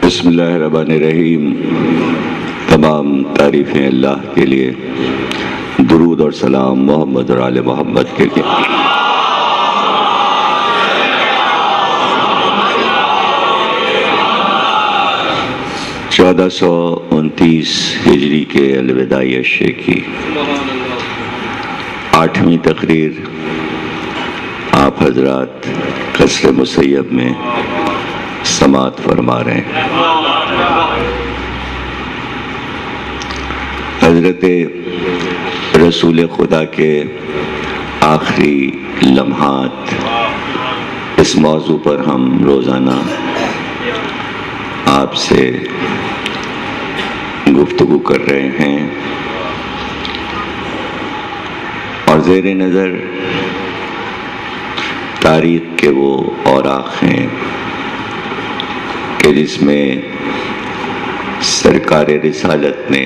بسم اللہ الرحمن الرحیم۔ تمام تعریفیں اللہ کے لیے، درود اور سلام محمد اور آل محمد کے لیے۔ 1429 ہجری کے الوداعی اشے کی 8ویں تقریر آپ حضرات قصر مسیب میں سماعت فرما رہے ہیں۔ حضرت رسول خدا کے آخری لمحات، اس موضوع پر ہم روزانہ آپ سے گفتگو کر رہے ہیں، اور زیر نظر تاریخ کے وہ اوراق ہیں کہ جس میں سرکار رسالت نے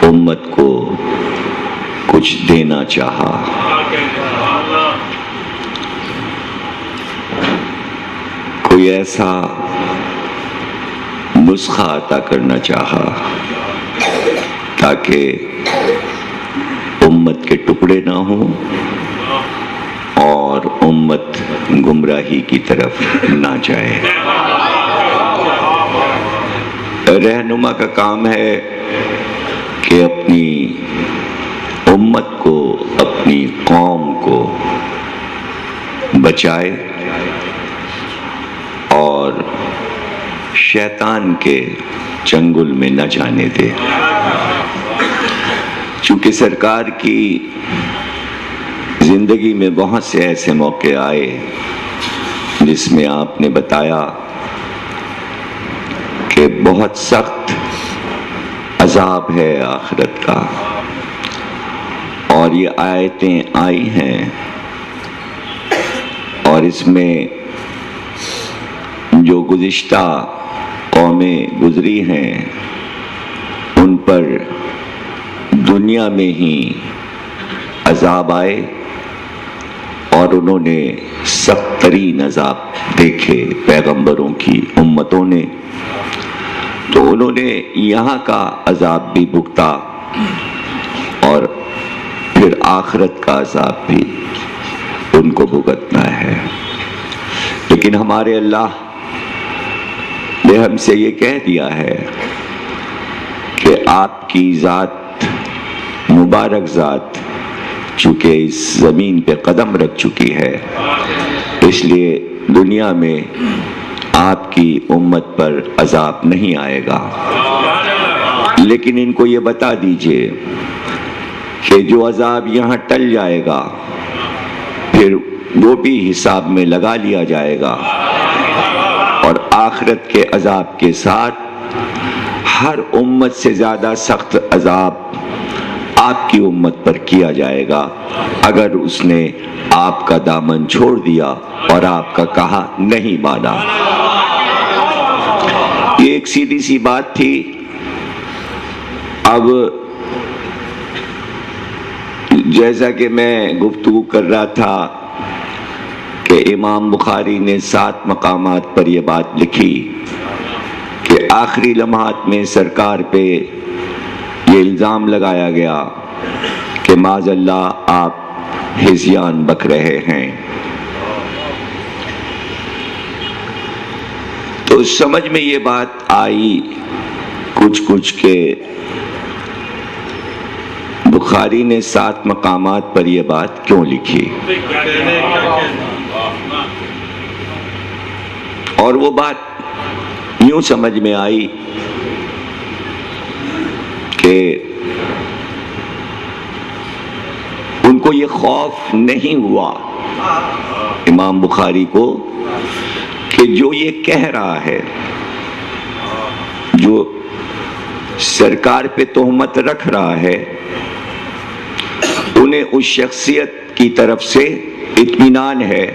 امت کو کچھ دینا چاہا، کوئی ایسا نسخہ عطا کرنا چاہا تاکہ امت کے ٹکڑے نہ ہوں اور امت گمراہی کی طرف نہ جائے۔ رہنما کا کام ہے کہ اپنی امت کو، اپنی قوم کو بچائے اور شیطان کے چنگل میں نہ جانے دے۔ چونکہ سرکار کی زندگی میں بہت سے ایسے موقع آئے جس میں آپ نے بتایا کہ بہت سخت عذاب ہے آخرت کا، اور یہ آیتیں آئی ہیں اور اس میں جو گزشتہ قومیں گزری ہیں ان پر دنیا میں ہی عذاب آئے اور انہوں نے سخت ترین عذاب دیکھے پیغمبروں کی امتوں نے، تو انہوں نے یہاں کا عذاب بھی بھگتا اور پھر آخرت کا عذاب بھی ان کو بھگتنا ہے۔ لیکن ہمارے اللہ نے ہم سے یہ کہہ دیا ہے کہ آپ کی ذات، مبارک ذات، چونکہ اس زمین پہ قدم رکھ چکی ہے، اس لیے دنیا میں آپ کی امت پر عذاب نہیں آئے گا۔ لیکن ان کو یہ بتا دیجئے کہ جو عذاب یہاں ٹل جائے گا پھر وہ بھی حساب میں لگا لیا جائے گا، اور آخرت کے عذاب کے ساتھ ہر امت سے زیادہ سخت عذاب آپ کی امت پر کیا جائے گا اگر اس نے آپ کا دامن چھوڑ دیا اور آپ کا کہا نہیں مانا۔ یہ ایک سیدھی سی بات تھی۔ اب جیسا کہ میں گفتگو کر رہا تھا کہ امام بخاری نے 7 مقامات پر یہ بات لکھی کہ آخری لمحات میں سرکار پہ یہ الزام لگایا گیا کہ معاذ اللہ آپ ہذیان بک رہے ہیں۔ تو سمجھ میں یہ بات آئی کچھ کہ بخاری نے 7 مقامات پر یہ بات کیوں لکھی، اور وہ بات یوں سمجھ میں آئی کہ ان کو یہ خوف نہیں ہوا امام بخاری کو کہ جو یہ کہہ رہا ہے، جو سرکار پہ تہمت رکھ رہا ہے، انہیں اس شخصیت کی طرف سے اطمینان ہے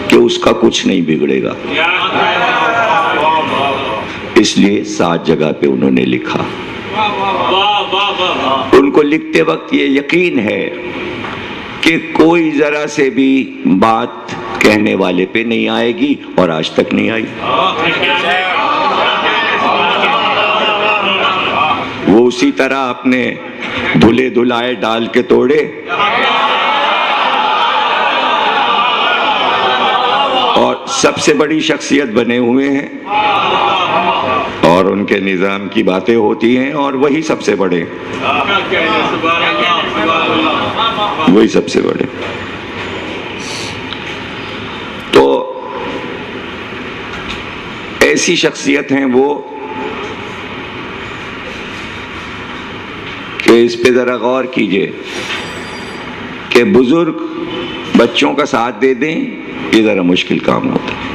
کہ اس کا کچھ نہیں بگڑے گا، اس لیے 7 جگہ پہ انہوں نے لکھا۔ ان کو لکھتے وقت یہ یقین ہے کہ کوئی ذرا سے بھی بات کہنے والے پہ نہیں آئے گی، اور آج تک نہیں آئی۔ وہ اسی طرح اپنے دھلے دھلائے ڈال کے توڑے اور سب سے بڑی شخصیت بنے ہوئے ہیں اور ان کے نظام کی باتیں ہوتی ہیں اور وہی سب سے بڑے، وہی سب سے بڑے۔ تو ایسی شخصیت ہیں وہ کہ اس پہ ذرا غور کیجئے کہ بزرگ بچوں کا ساتھ دے دیں، یہ ذرا مشکل کام ہوتا ہے،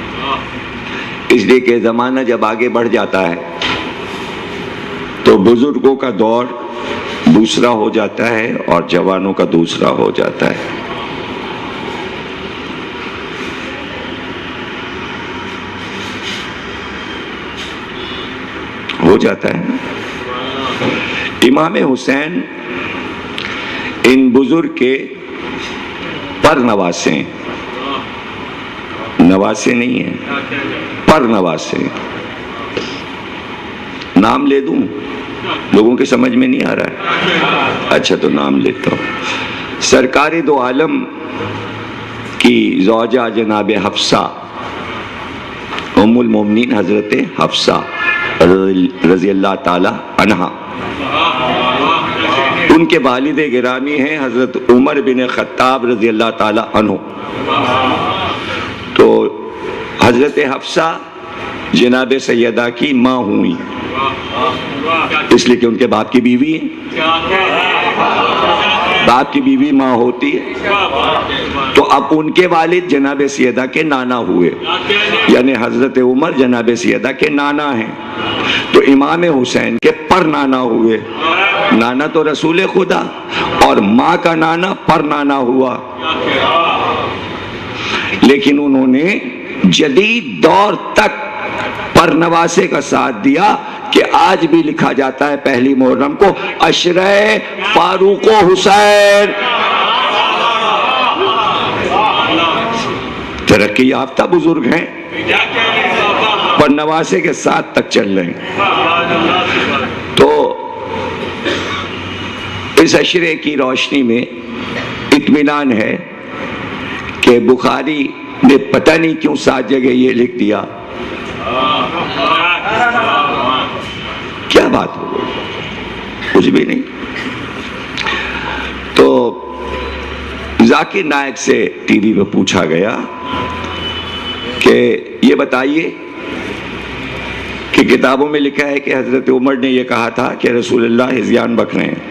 اس لیے کہ زمانہ جب آگے بڑھ جاتا ہے تو بزرگوں کا دور دوسرا ہو جاتا ہے اور جوانوں کا دوسرا ہو جاتا ہے۔ ہو جاتا ہے۔ امام حسین ان بزرگ کے پر نواسے ہیں، نواسے نہیں ہیں، پر نواسے ہیں۔ نام لے دوں؟ لوگوں کے سمجھ میں نہیں آ رہا ہے؟ اچھا تو نام لیتا ہوں۔ سرکار دو عالم کی زوجہ جناب حفصہ، ام المومنین حضرت حفصہ رضی اللہ تعالی عنہا، ان کے والد گرامی ہیں حضرت عمر بن خطاب رضی اللہ تعالی عنہ۔ تو حضرت حفصہ جناب سیدہ کی ماں ہوئی، اس لیے کہ ان کے باپ کی بیوی ہے، باپ کی بیوی ماں ہوتی ہے، تو اب ان کے والد جناب سیدہ کے نانا ہوئے، یعنی حضرت عمر جناب سیدہ کے نانا ہیں، تو امام حسین کے پر نانا ہوئے۔ نانا تو رسول خدا اور ماں کا نانا پر نانا ہوا، لیکن انہوں نے جدید دور تک پر نواسے کا ساتھ دیا کہ آج بھی لکھا جاتا ہے پہلی محرم کو عشرہ فاروق و حسین۔ ترقی یافتہ بزرگ ہیں، پر نواسے کے ساتھ تک چل رہے ہیں۔ تو اس عشرے کی روشنی میں اطمینان ہے کہ بخاری نے پتہ نہیں کیوں 7 جگہ یہ لکھ دیا، کیا بات ہو گئی؟ کچھ بھی نہیں۔ تو ذاکر نائک سے ٹی وی پہ پوچھا گیا کہ یہ بتائیے کہ کتابوں میں لکھا ہے کہ حضرت عمر نے یہ کہا تھا کہ رسول اللہ ہذیان بک رہے ہیں،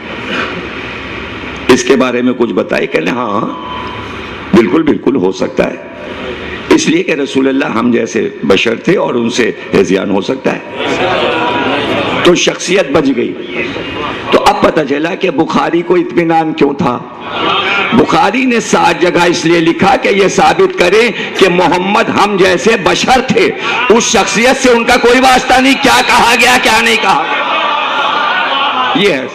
اس کے بارے میں کچھ بتائیے۔ کہنے ہاں بالکل بالکل ہو سکتا ہے، اس لیے کہ رسول اللہ ہم جیسے بشر تھے اور ان سے ہذیان ہو سکتا ہے۔ تو شخصیت بچ گئی۔ تو اب پتہ چلا کہ بخاری کو اطمینان کیوں تھا۔ بخاری نے 7 جگہ اس لیے لکھا کہ یہ ثابت کرے کہ محمد ہم جیسے بشر تھے، اس شخصیت سے ان کا کوئی واسطہ نہیں، کیا کہا گیا کیا نہیں کہا گیا، یہ ہے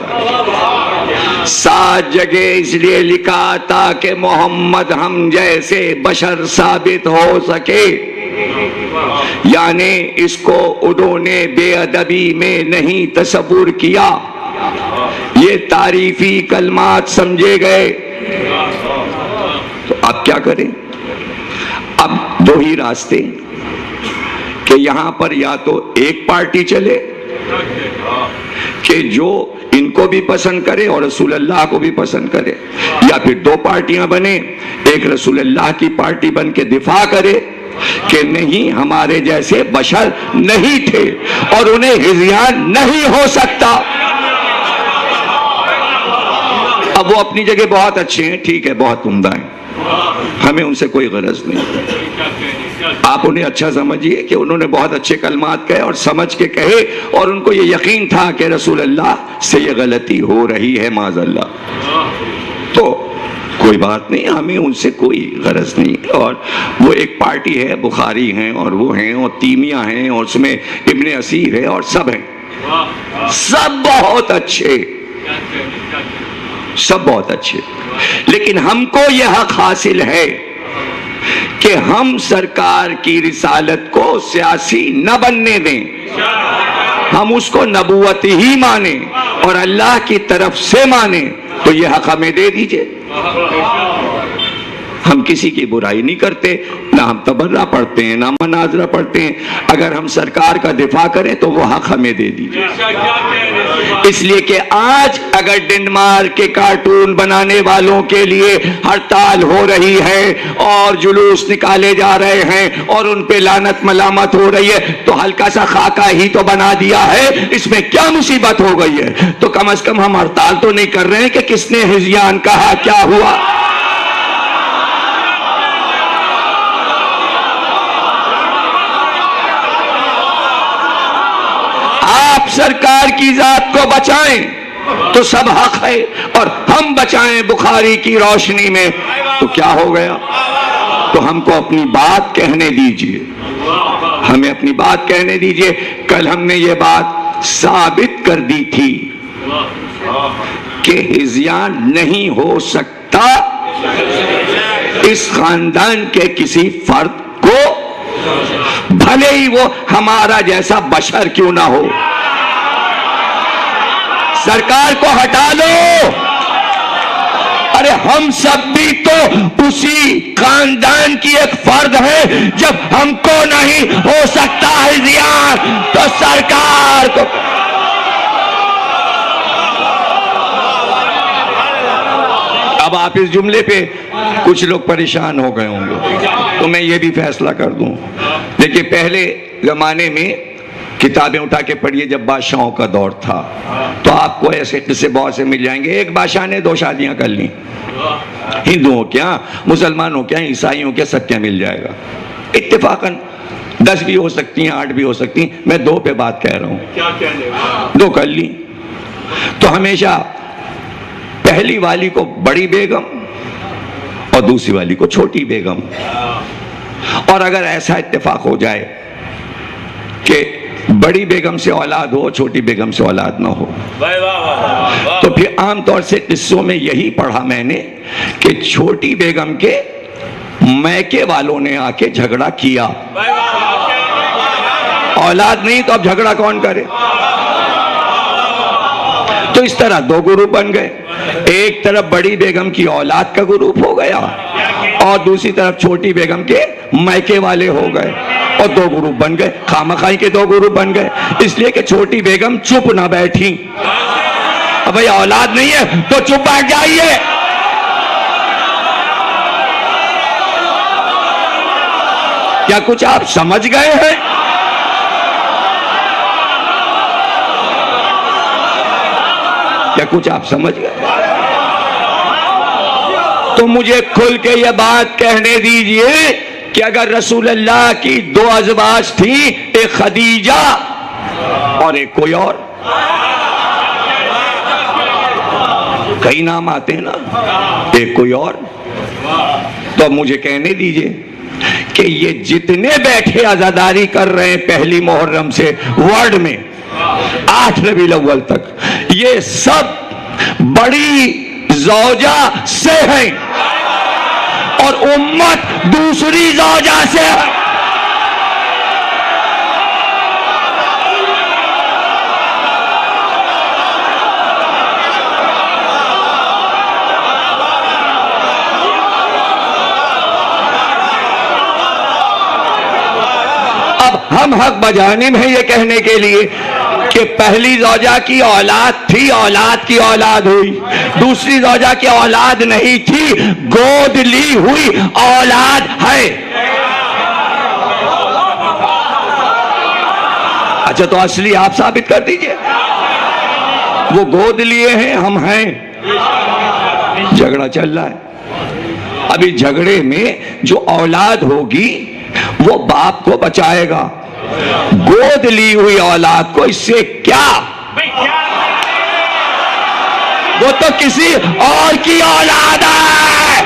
7 جگہ اس لیے لکھا تاکہ محمد ہم جیسے بشر ثابت ہو سکے، یعنی اس کو انہوں نے بے ادبی میں نہیں تصور کیا، یہ تعریفی کلمات سمجھے گئے۔ تو اب کیا کریں؟ اب 2 ہی راستے کہ یہاں پر یا تو ایک پارٹی چلے کہ جو ان کو بھی پسند کرے اور رسول اللہ کو بھی پسند کرے، یا پھر 2 پارٹیاں بنے، ایک رسول اللہ کی پارٹی بن کے دفاع کرے کہ نہیں ہمارے جیسے بشر نہیں تھے اور انہیں ہذیان نہیں ہو سکتا۔ اب وہ اپنی جگہ بہت اچھے ہیں، ٹھیک ہے، بہت عمدہ ہیں، ہمیں ان سے کوئی غرض نہیں۔ آپ انہیں اچھا سمجھیے کہ انہوں نے بہت اچھے کلمات کہے اور سمجھ کے کہے، اور ان کو یہ یقین تھا کہ رسول اللہ سے یہ غلطی ہو رہی ہے معاذ اللہ، تو کوئی بات نہیں، ہمیں ان سے کوئی غرض نہیں۔ اور وہ ایک پارٹی ہے، بخاری ہیں اور وہ ہیں اور تیمیہ ہیں اور اس میں ابن اسیر ہے اور سب ہیں، سب بہت اچھے، سب بہت اچھے، لیکن ہم کو یہ حق حاصل ہے کہ ہم سرکار کی رسالت کو سیاسی نہ بننے دیں۔ ہم اس کو نبوت ہی مانیں اور اللہ کی طرف سے مانیں تو یہ حق ہمیں دے دیجئے. ہم کسی کی برائی نہیں کرتے، نہ ہم تبرہ پڑھتے ہیں، نہ مناظرہ پڑھتے ہیں. اگر ہم سرکار کا دفاع کریں تو وہ حق ہمیں دے دیجئے. اس لیے کہ آج اگر ڈنمارک کے کارٹون بنانے والوں کے لیے ہڑتال ہو رہی ہے اور جلوس نکالے جا رہے ہیں اور ان پہ لعنت ملامت ہو رہی ہے تو ہلکا سا خاکہ ہی تو بنا دیا ہے، اس میں کیا مصیبت ہو گئی ہے؟ تو کم از کم ہم ہڑتال تو نہیں کر رہے ہیں کہ کس نے ہذیان کہا، کیا ہوا. آپ سرکار کی ذات کو بچائیں تو سب حق ہے، اور ہم بچائیں بخاری کی روشنی میں تو کیا ہو گیا. تو ہم کو اپنی بات کہنے دیجئے، ہمیں اپنی بات کہنے دیجئے. کل ہم نے یہ بات ثابت کر دی تھی کہ ہذیان نہیں ہو سکتا اس خاندان کے کسی فرد کو، بھلے ہی وہ ہمارا جیسا بشر کیوں نہ ہو. سرکار کو ہٹا لو، ارے ہم سب بھی تو اسی خاندان کی ایک فرد ہے. جب ہم کو نہیں ہو سکتا ہذیان تو سرکار کو. اب آپ اس جملے پہ کچھ لوگ پریشان ہو گئے ہوں گے تو میں یہ بھی فیصلہ کر دوں. دیکھیے پہلے زمانے میں کتابیں اٹھا کے پڑھیے، جب بادشاہوں کا دور تھا تو آپ کو ایسے قصے بہت سے مل جائیں گے. ایک بادشاہ نے 2 شادیاں کر لیں، ہندوؤں کیا، مسلمانوں کیا، عیسائیوں کیا، سب کیا مل جائے گا. اتفاقاً 10 بھی ہو سکتی ہیں، 8 بھی ہو سکتی ہیں. میں 2 پہ بات کہہ رہا ہوں. 2 کر لی تو ہمیشہ پہلی والی کو بڑی بیگم اور دوسری والی کو چھوٹی بیگم. اور اگر ایسا اتفاق ہو جائے کہ بڑی بیگم سے اولاد ہو، چھوٹی بیگم سے اولاد نہ ہو، تو پھر عام طور سے قصوں میں یہی پڑھا میں نے کہ چھوٹی بیگم کے میکے والوں نے آ کے جھگڑا کیا. اولاد نہیں تو اب جھگڑا کون کرے؟ تو اس طرح 2 گروپ بن گئے. ایک طرف بڑی بیگم کی اولاد کا گروپ ہو گیا اور دوسری طرف چھوٹی بیگم کے میکے والے ہو گئے، اور 2 گروپ بن گئے. خامخائی کے 2 گروپ بن گئے، اس لیے کہ چھوٹی بیگم چپ نہ بیٹھی. اب بھئی اولاد نہیں ہے تو چپ بیٹھ جائیے. کیا کچھ آپ سمجھ گئے ہیں؟ کیا کچھ آپ سمجھ گئے؟ تو مجھے کھل کے یہ بات کہنے دیجئے کہ اگر رسول اللہ کی 2 ازواج تھیں، ایک خدیجہ اور ایک کوئی اور، کئی نام آتے ہیں نا، ایک کوئی اور، تو مجھے کہنے دیجئے کہ یہ جتنے بیٹھے عزاداری کر رہے ہیں پہلی محرم سے ورلڈ میں 8 ربیع الاول تک، یہ سب بڑی زوجہ سے ہیں اور امت دوسری زوجہ سے ہے. اب ہم حق بجانب ہیں یہ کہنے کے لیے کہ پہلی زوجہ کی اولاد تھی، اولاد کی اولاد ہوئی. دوسری زوجہ کی اولاد نہیں تھی، گود لی ہوئی اولاد ہے. اچھا تو اصلی آپ ثابت کر دیجئے. وہ گود لیے ہیں، ہم ہیں. جھگڑا چل رہا ہے. ابھی جھگڑے میں جو اولاد ہوگی وہ باپ کو بچائے گا. گود لی ہوئی اولاد کو اس سے کیا؟ وہ تو کسی اور کی اولاد ہے.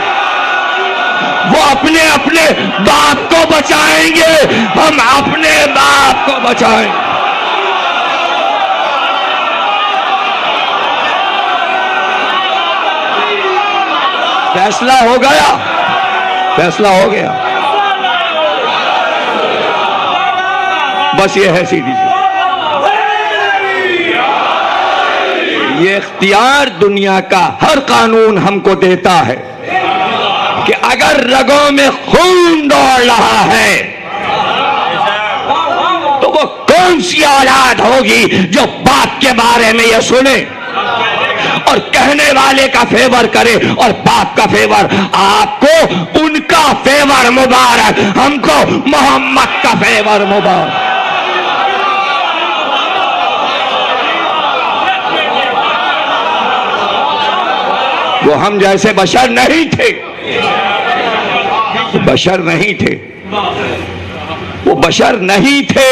وہ اپنے اپنے باپ کو بچائیں گے، ہم اپنے باپ کو بچائیں گے. فیصلہ ہو گیا، فیصلہ ہو گیا. بس یہ ہے سیدھی سی. یہ اختیار دنیا کا ہر قانون ہم کو دیتا ہے کہ اگر رگوں میں خون دوڑ رہا ہے تو وہ کون سی اولاد ہوگی جو باپ کے بارے میں یہ سنے اور کہنے والے کا فیور کرے اور باپ کا فیور. آپ کو ان کا فیور مبارک, ہم کو محمد کا فیور مبارک. وہ ہم جیسے بشر نہیں تھے, بشر نہیں تھے, وہ بشر نہیں تھے,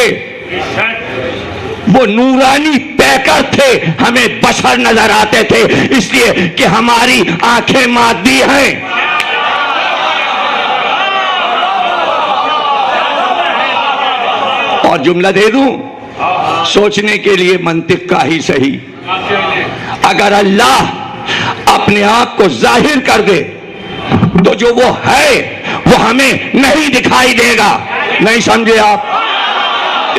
وہ نورانی پیکر تھے, ہمیں بشر نظر آتے تھے اس لیے کہ ہماری آنکھیں مادی ہیں. اور جملہ دے دوں سوچنے کے لیے منطق کا ہی صحیح, اگر اللہ اپنے آپ کو ظاہر کر دے تو جو وہ ہے وہ ہمیں نہیں دکھائی دے گا. نہیں سمجھے آپ؟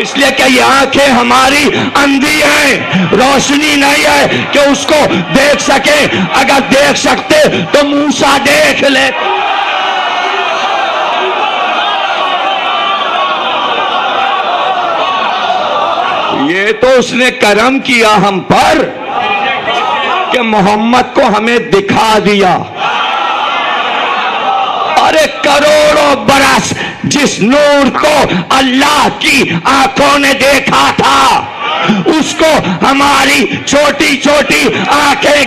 اس لیے کہ یہ آنکھیں ہماری اندھی ہیں, روشنی نہیں ہے کہ اس کو دیکھ سکے. اگر دیکھ سکتے تو موسیٰ دیکھ لے. یہ تو اس نے کرم کیا ہم پر کہ محمد کو ہمیں دکھا دیا. ارے کروڑوں برس جس نور کو اللہ کی آنکھوں نے دیکھا تھا اس کو ہماری چھوٹی چھوٹی آنکھیں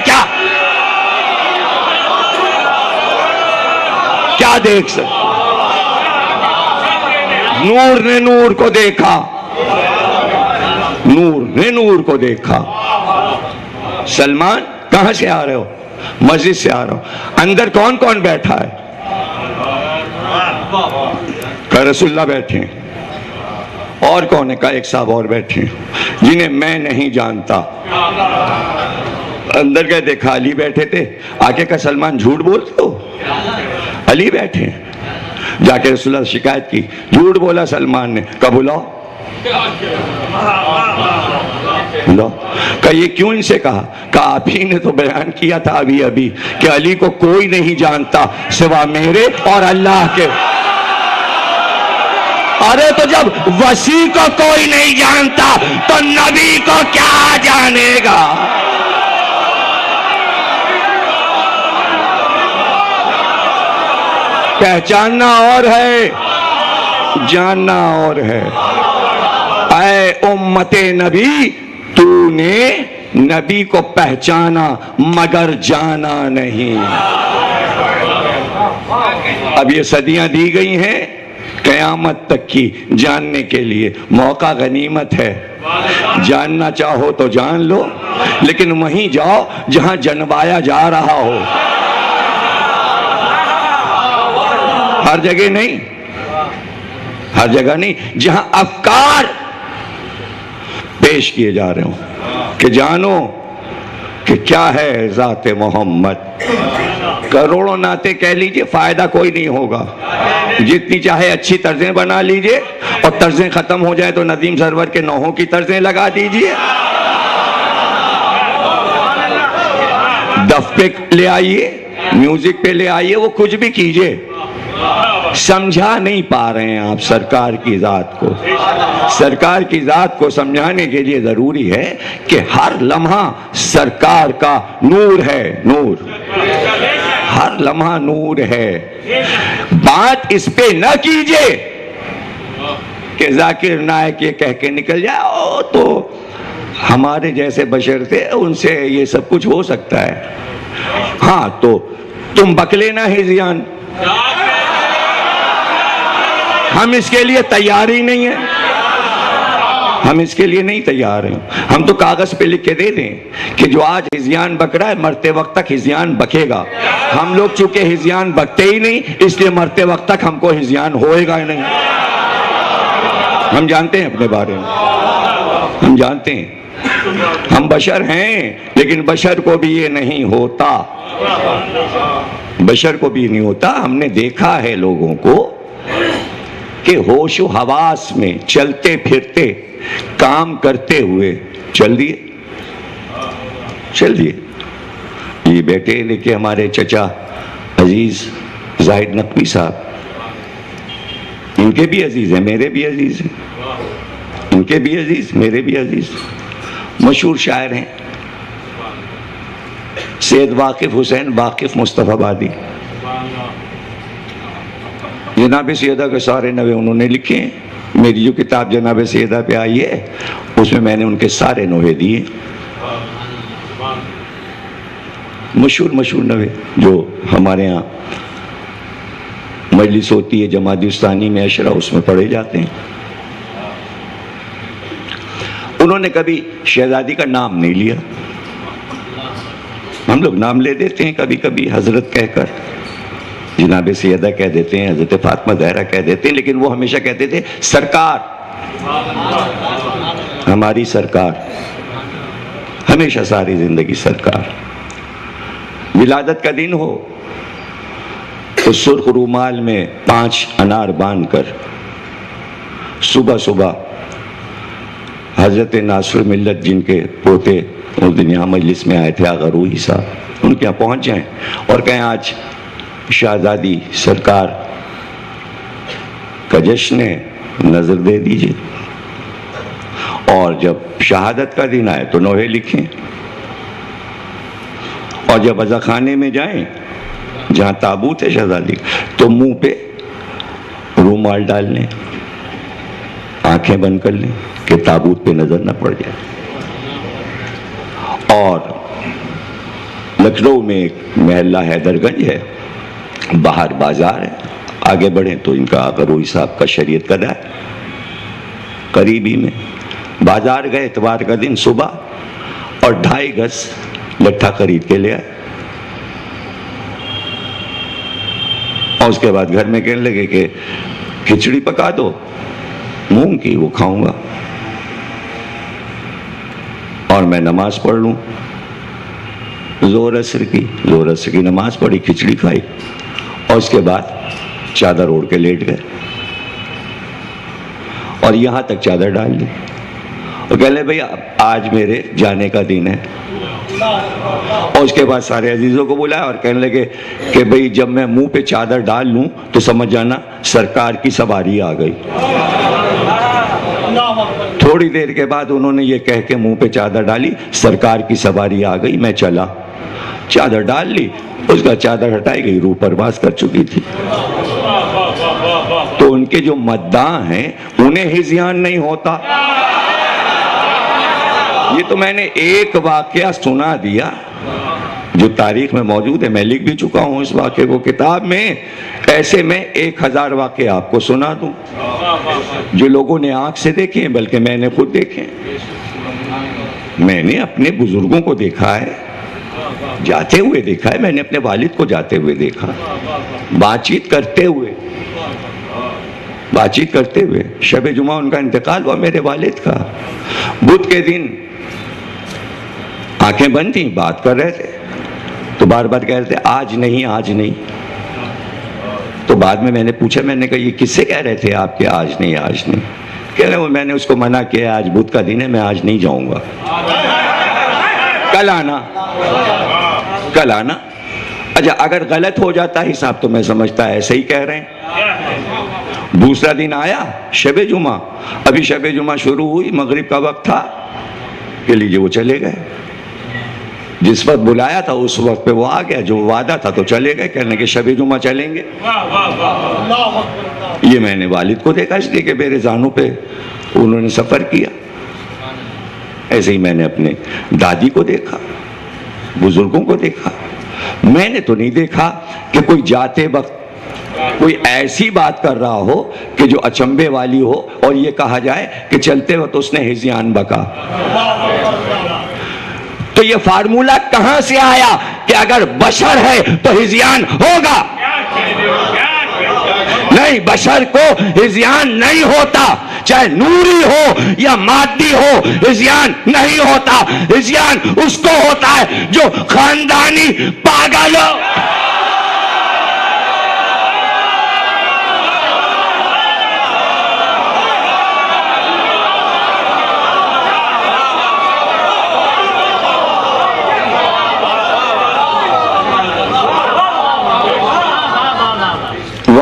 کیا دیکھ سکتے. نور نے نور کو دیکھا, نور نے نور کو دیکھا. سلمان کہاں سے آ رہے ہو؟ مسجد سے آ رہا ہوں. اندر کون کون بیٹھا ہے؟ کہ رسول اللہ بیٹھے ہیں. اور کون ہے؟ کہ ایک صاحب اور بیٹھے ہیں جنہیں میں نہیں جانتا. اندر گئے دیکھا علی بیٹھے تھے. آگے کا سلمان جھوٹ بولتے ہو؟ علی بیٹھے ہیں. جا کے رسول اللہ شکایت کی, جھوٹ بولا سلمان نے. کب بلاؤ لو. کہ یہ کیوں ان سے کہا؟ کہ آپ ہی نے تو بیان کیا تھا ابھی ابھی کہ علی کو کوئی نہیں جانتا سوا میرے اور اللہ کے. ارے تو جب وسیع کو کوئی نہیں جانتا تو نبی کو کیا جانے گا؟ پہچاننا اور ہے, جاننا اور ہے. اے امت نبی, تو نے نبی کو پہچانا مگر جانا نہیں. اب یہ صدیاں دی گئی ہیں قیامت تک کی جاننے کے لیے. موقع غنیمت ہے, جاننا چاہو تو جان لو, لیکن وہیں جاؤ جہاں جنوایا جا رہا ہو. ہر جگہ نہیں, ہر جگہ نہیں, جہاں افکار پیش کیے جا رہے ہوں کہ جانو کہ کیا ہے ذات محمد. کروڑوں نعتیں کہہ لیجئے, فائدہ کوئی نہیں ہوگا. جتنی چاہے اچھی طرزیں بنا لیجئے, اور طرزیں ختم ہو جائیں تو ندیم سرور کے نوحوں کی طرزیں لگا دیجئے. دف پہ لے آئیے, میوزک پہ لے آئیے, وہ کچھ بھی کیجئے. سمجھا نہیں پا رہے ہیں آپ سرکار کی ذات کو. سرکار کی ذات کو سمجھانے کے لیے ضروری ہے کہ ہر لمحہ سرکار کا نور ہے, نور, ہر لمحہ نور ہے. بات اس پہ نہ کیجئے کہ ذاکر نائک یہ کہہ کے نکل جائے او تو ہمارے جیسے بشر تھے, ان سے یہ سب کچھ ہو سکتا ہے. ہاں تو تم بکلے نہ ہزیان, ہم اس کے لیے تیار ہی نہیں ہیں, ہم اس کے لیے نہیں تیار ہیں. ہم تو کاغذ پہ لکھ کے دے دیں کہ جو آج ہزیان بک رہا ہے مرتے وقت تک ہزیان بکے گا. ہم لوگ چونکہ ہزیان بکتے ہی نہیں اس لیے مرتے وقت تک ہم کو ہزیان ہوئے گا ہی نہیں. ہم جانتے ہیں اپنے بارے میں, ہم جانتے ہیں ہم بشر ہیں, لیکن بشر کو بھی یہ نہیں ہوتا, بشر کو بھی نہیں ہوتا. ہم نے دیکھا ہے لوگوں کو کہ ہوش و حواس میں چلتے پھرتے کام کرتے ہوئے چل دیے, چل دیے. یہ بیٹے دیکھے ہمارے چچا عزیز زاہد نقوی صاحب, ان کے بھی عزیز ہیں, میرے بھی عزیز ہیں, ان کے بھی عزیز میرے بھی عزیز, مشہور شاعر ہیں سید واقف حسین واقف مصطفیٰ آبادی. جناب سیدہ کے سارے نوے انہوں نے لکھے ہیں. میری جو کتاب جناب سیدہ پہ آئی ہے اس میں میں نے ان کے سارے نوحے دیے, مشہور نوحے جو ہمارے ہاں مجلس ہوتی ہے جماعت اسلامی میں اشرا, اس میں پڑھے جاتے ہیں. انہوں نے کبھی شہزادی کا نام نہیں لیا. ہم لوگ نام لے دیتے ہیں کبھی کبھی حضرت کہہ کر, جناب سیدہ کہہ دیتے ہیں, حضرت فاطمہ زہرا کہہ دیتے ہیں, لیکن وہ ہمیشہ کہتے تھے سرکار, ہماری سرکار, ہمیشہ ساری زندگی سرکار. ولادت کا دن ہو تو سرخ رومال میں 5 انار باندھ کر صبح صبح حضرت ناصر ملت جن کے پوتے اس دن یہاں مجلس میں آئے تھے آغا روحی صاحب, ان کے یہاں پہنچ جائیں اور کہیں آج شہزادی سرکار کا جشن ہے, نظر دے دیجئے. اور جب شہادت کا دن آئے تو نوحے لکھیں, اور جب عزا خانے میں جائیں جہاں تابوت ہے شہزادی تو منہ پہ رومال ڈال لیں, آنکھیں بند کر لیں کہ تابوت پہ نظر نہ پڑ جائے. اور لکھنؤ میں ایک محلہ حیدر گنج ہے, باہر بازار ہے, آگے بڑھیں تو ان کا آغا روحی صاحب کا شریعت قدر ہے, قریبی میں بازار گئے اتوار کا دن صبح اور 2.5 گز لٹھا خرید کے لے آئے, اور اس کے بعد گھر میں کہنے لگے کہ کھچڑی پکا دو مونگ کی, وہ کھاؤں گا اور میں نماز پڑھ لوں. زور اثر کی نماز پڑھی, کھچڑی کھائی اور اس کے بعد چادر اوڑھ کے لیٹ گئے اور یہاں تک چادر ڈال دی اور کہہ لے بھئی آج میرے جانے کا دن ہے. اور اس کے بعد سارے عزیزوں کو بلایا اور کہنے لگے کہ بھئی جب میں منہ پہ چادر ڈال لوں تو سمجھ جانا سرکار کی سواری آ گئی. تھوڑی دیر کے بعد انہوں نے یہ کہہ کے منہ پہ چادر ڈالی, سرکار کی سواری آ گئی, میں چلا. چادر ڈال لی, اس کا چادر ہٹائی گئی, روح پرواز کر چکی تھی. تو ان کے جو مداح ہیں انہیں ہذیان نہیں ہوتا. یہ تو میں نے ایک واقعہ سنا دیا جو تاریخ میں موجود ہے, میں لکھ بھی چکا ہوں اس واقعے کو کتاب میں. ایسے میں 1000 واقعے آپ کو سنا دوں جو لوگوں نے آنکھ سے دیکھے ہیں, بلکہ میں نے خود دیکھے. میں نے اپنے بزرگوں کو دیکھا ہے, جاتے ہوئے دیکھا ہے, میں نے اپنے والد کو جاتے ہوئے دیکھا, بات چیت کرتے ہوئے. شب جمعہ ان کا انتقال ہوا میرے والد کا. بدھ کے دن آنکھیں بند تھیں, بات کر رہے تھے تو بار بار کہہ رہے تھے آج نہیں. تو بعد میں نے پوچھا, میں نے کہا یہ کس سے کہہ رہے تھے آپ کہ آج نہیں. کہہ رہے میں نے اس کو منع کیا, آج بدھ کا دن ہے, میں آج نہیں جاؤں گا, کل آنا. اچھا اگر غلط ہو جاتا ہے حساب تو میں سمجھتا ہے ایسے ہی کہہ رہے ہیں. دوسرا دن آیا شب جمعہ, ابھی شب جمعہ شروع ہوئی, مغرب کا وقت تھا, کہ لیجئے وہ چلے گئے. جس وقت بلایا تھا اس وقت پہ وہ آ گیا, جو وعدہ تھا تو چلے گئے, کہنے کہ شب جمعہ چلیں گے. یہ میں نے والد کو دیکھا اس لیے کہ میرے زانوں پہ انہوں نے سفر کیا. ایسے ہی میں نے اپنے دادی کو دیکھا, بزرگوں کو دیکھا. میں نے تو نہیں دیکھا کہ کوئی جاتے وقت کوئی ایسی بات کر رہا ہو کہ جو اچنبے والی ہو اور یہ کہا جائے کہ چلتے وقت اس نے ہذیان بکا. تو یہ فارمولہ کہاں سے آیا کہ اگر بشر ہے تو ہذیان ہوگا؟ نہیں, بشر کو ہذیان نہیں ہوتا, چاہے نوری ہو یا مادی ہو, ہذیان نہیں ہوتا. ہذیان اس کو ہوتا ہے جو خاندانی پاگل ہو.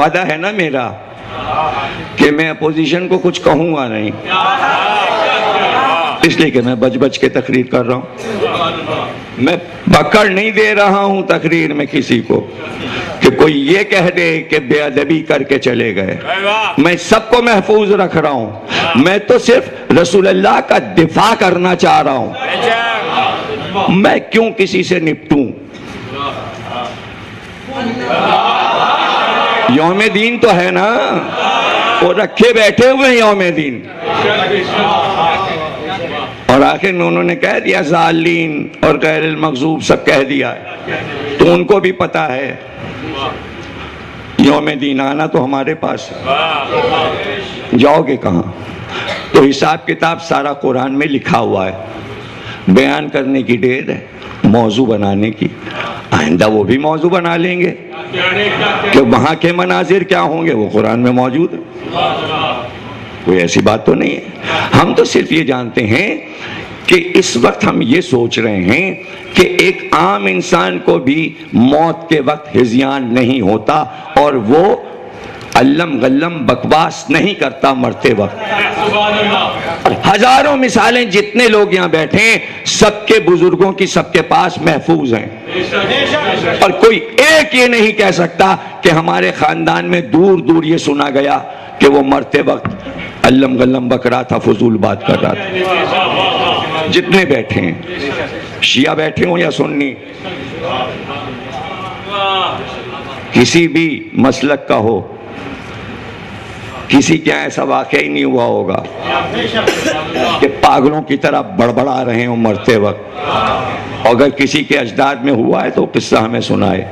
وعدہ ہے نا میرا کہ میں اپوزیشن کو کچھ کہوں گا نہیں، اس لیے کہ میں بچ بچ کے تقریر کر رہا ہوں. میں پکڑ نہیں دے رہا ہوں تقریر میں کسی کو کہ کوئی یہ کہہ دے کہ بے ادبی کر کے چلے گئے. میں سب کو محفوظ رکھ رہا ہوں. میں تو صرف رسول اللہ کا دفاع کرنا چاہ رہا ہوں. میں کیوں کسی سے نپٹوں؟ یوم دین تو ہے نا، وہ رکھے بیٹھے ہوئے ہیں یوم دین. اور آخر میں انہوں نے کہہ دیا ضالین اور غیر المغضوب سب کہہ دیا ہے، تو ان کو بھی پتا ہے یوم دین آنا تو ہمارے پاس ہے. جاؤ گے کہاں؟ تو حساب کتاب سارا قرآن میں لکھا ہوا ہے. بیان کرنے کی ڈیٹ ہے، موضوع بنانے کی. آئندہ وہ بھی موضوع بنا لیں گے کہ وہاں کے مناظر کیا ہوں گے، وہ قرآن میں موجود ہے. کوئی ایسی بات تو نہیں ہے. ہم تو صرف یہ جانتے ہیں کہ اس وقت ہم یہ سوچ رہے ہیں کہ ایک عام انسان کو بھی موت کے وقت ہذیان نہیں ہوتا اور وہ علم غلم بکواس نہیں کرتا مرتے وقت. ہزاروں مثالیں جتنے لوگ یہاں بیٹھے ہیں سب کے بزرگوں کی سب کے پاس محفوظ ہیں، اور کوئی ایک یہ نہیں کہہ سکتا کہ ہمارے خاندان میں دور دور یہ سنا گیا کہ وہ مرتے وقت علم غلم بک رہا تھا، فضول بات کر رہا تھا. جتنے بیٹھے ہیں، شیعہ بیٹھے ہوں یا سنی، کسی بھی مسلک کا ہو، کسی کیا ایسا واقعہ ہی نہیں ہوا ہوگا کہ پاگلوں کی طرح بڑبڑا رہے ہوں مرتے وقت. اگر کسی کے اجداد میں ہوا ہے تو قصہ ہمیں سنائے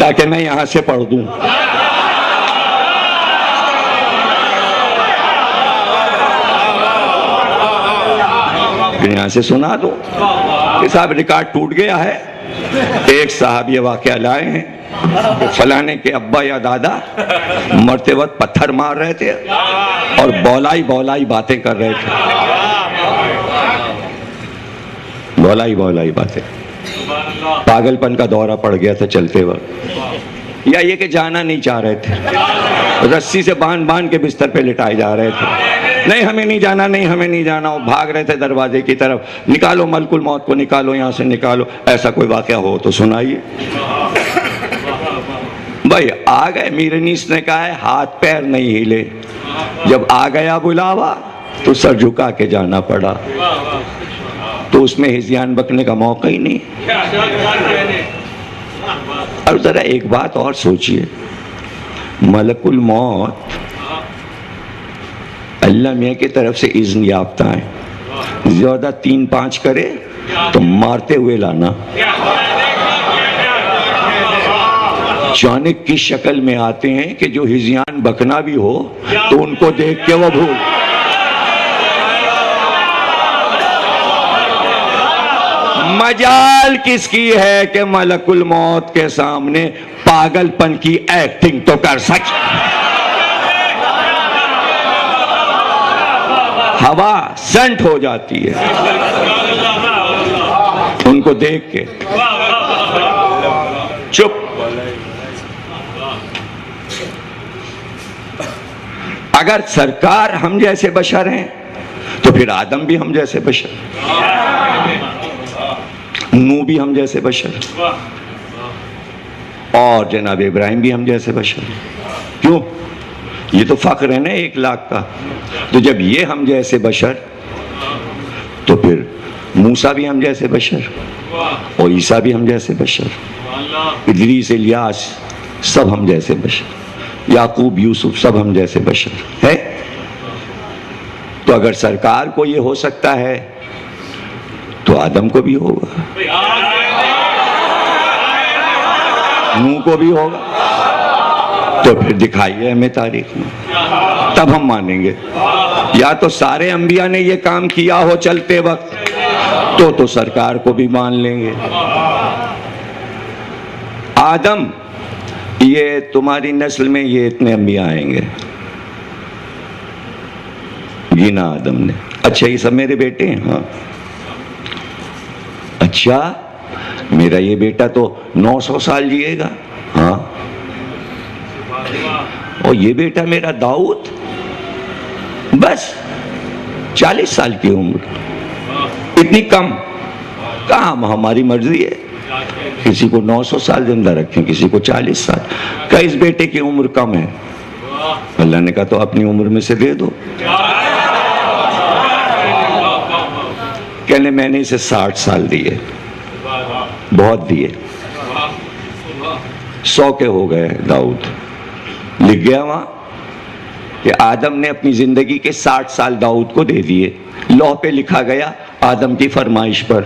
تاکہ میں یہاں سے پڑھ دوں. یہاں سے سنا دو کہ صاحب ریکارڈ ٹوٹ گیا ہے. ایک صاحب یہ واقعہ لائے ہیں کہ فلانے کے ابا یا دادا مرتے وقت پتھر مار رہے تھے اور بولائی بولائی باتیں کر رہے تھے. بولائی بولائی باتیں. پاگل پن کا دورہ پڑ گیا تھا چلتے وقت، یا یہ کہ جانا نہیں چاہ رہے تھے، رسی سے باندھ باندھ کے بستر پہ لٹائے جا رہے تھے. نہیں ہمیں نہیں جانا، نہیں ہمیں نہیں جانا. وہ بھاگ رہے تھے دروازے کی طرف، نکالو ملک الموت کو، نکالو یہاں سے نکالو. ایسا کوئی واقعہ ہو تو سنائیے. بھائی آ گئے، میرنیس نے کہا ہے ہاتھ پیر نہیں ہلے. جب آ گیا بلاوا تو سر جھکا کے جانا پڑا. تو اس میں ہذیان بکنے کا موقع ہی نہیں. اور ذرا ایک بات اور سوچئے، ملک الموت اللہ میاں کی طرف سے اذن یافتہ ہیں. زیادہ 3-5 کرے تو مارتے ہوئے لانا. چانک کی شکل میں آتے ہیں کہ جو ہذیان بکنا بھی ہو تو ان کو دیکھ کے وہ بھول. مجال کس کی ہے کہ ملک الموت کے سامنے پاگل پن کی ایکٹنگ تو کر سکے. ہوا سنٹ ہو جاتی ہے ان کو دیکھ کے. چپ. اگر سرکار ہم جیسے بشر ہیں تو پھر آدم بھی ہم جیسے بشر، نوح بھی ہم جیسے بشر، اور جناب ابراہیم بھی ہم جیسے بشر. کیوں؟ یہ تو فخر ہے نا 1 لاکھ کا. تو جب یہ ہم جیسے بشر تو پھر موسیٰ بھی ہم جیسے بشر، اور عیسیٰ بھی ہم جیسے بشر، ادریس الیاس سب ہم جیسے بشر، یعقوب یوسف سب ہم جیسے بشر ہے. تو اگر سرکار کو یہ ہو سکتا ہے تو آدم کو بھی ہوگا، نوح کو بھی ہوگا. تو پھر دکھائیے ہمیں تاریخ میں، تب ہم مانیں گے. یا تو سارے انبیاء نے یہ کام کیا ہو چلتے وقت تو سرکار کو بھی مان لیں گے. آدم، یہ تمہاری نسل میں یہ اتنے انبیاء آئیں گے، گنا آدم نے. اچھا یہ سب میرے بیٹے ہیں؟ ہاں. اچھا میرا یہ بیٹا تو 900 سال جیے گا. ہاں, اور یہ بیٹا میرا داؤد بس 40 سال کی عمر, اتنی کم. کہاں ہماری مرضی ہے, کسی کو 900 سال زندہ رکھیں, کسی کو 40 سال. کہ اس بیٹے کی عمر کم ہے. اللہ نے کہا تو اپنی عمر میں سے دے دو. کہنے میں نے اسے 60 سال دیے, بہت دیے. 100 کے ہو گئے داؤد. لکھ گیا وہاں کہ آدم نے اپنی زندگی کے 60 سال داؤد کو دے دیے. لوح پہ لکھا گیا آدم کی فرمائش پر.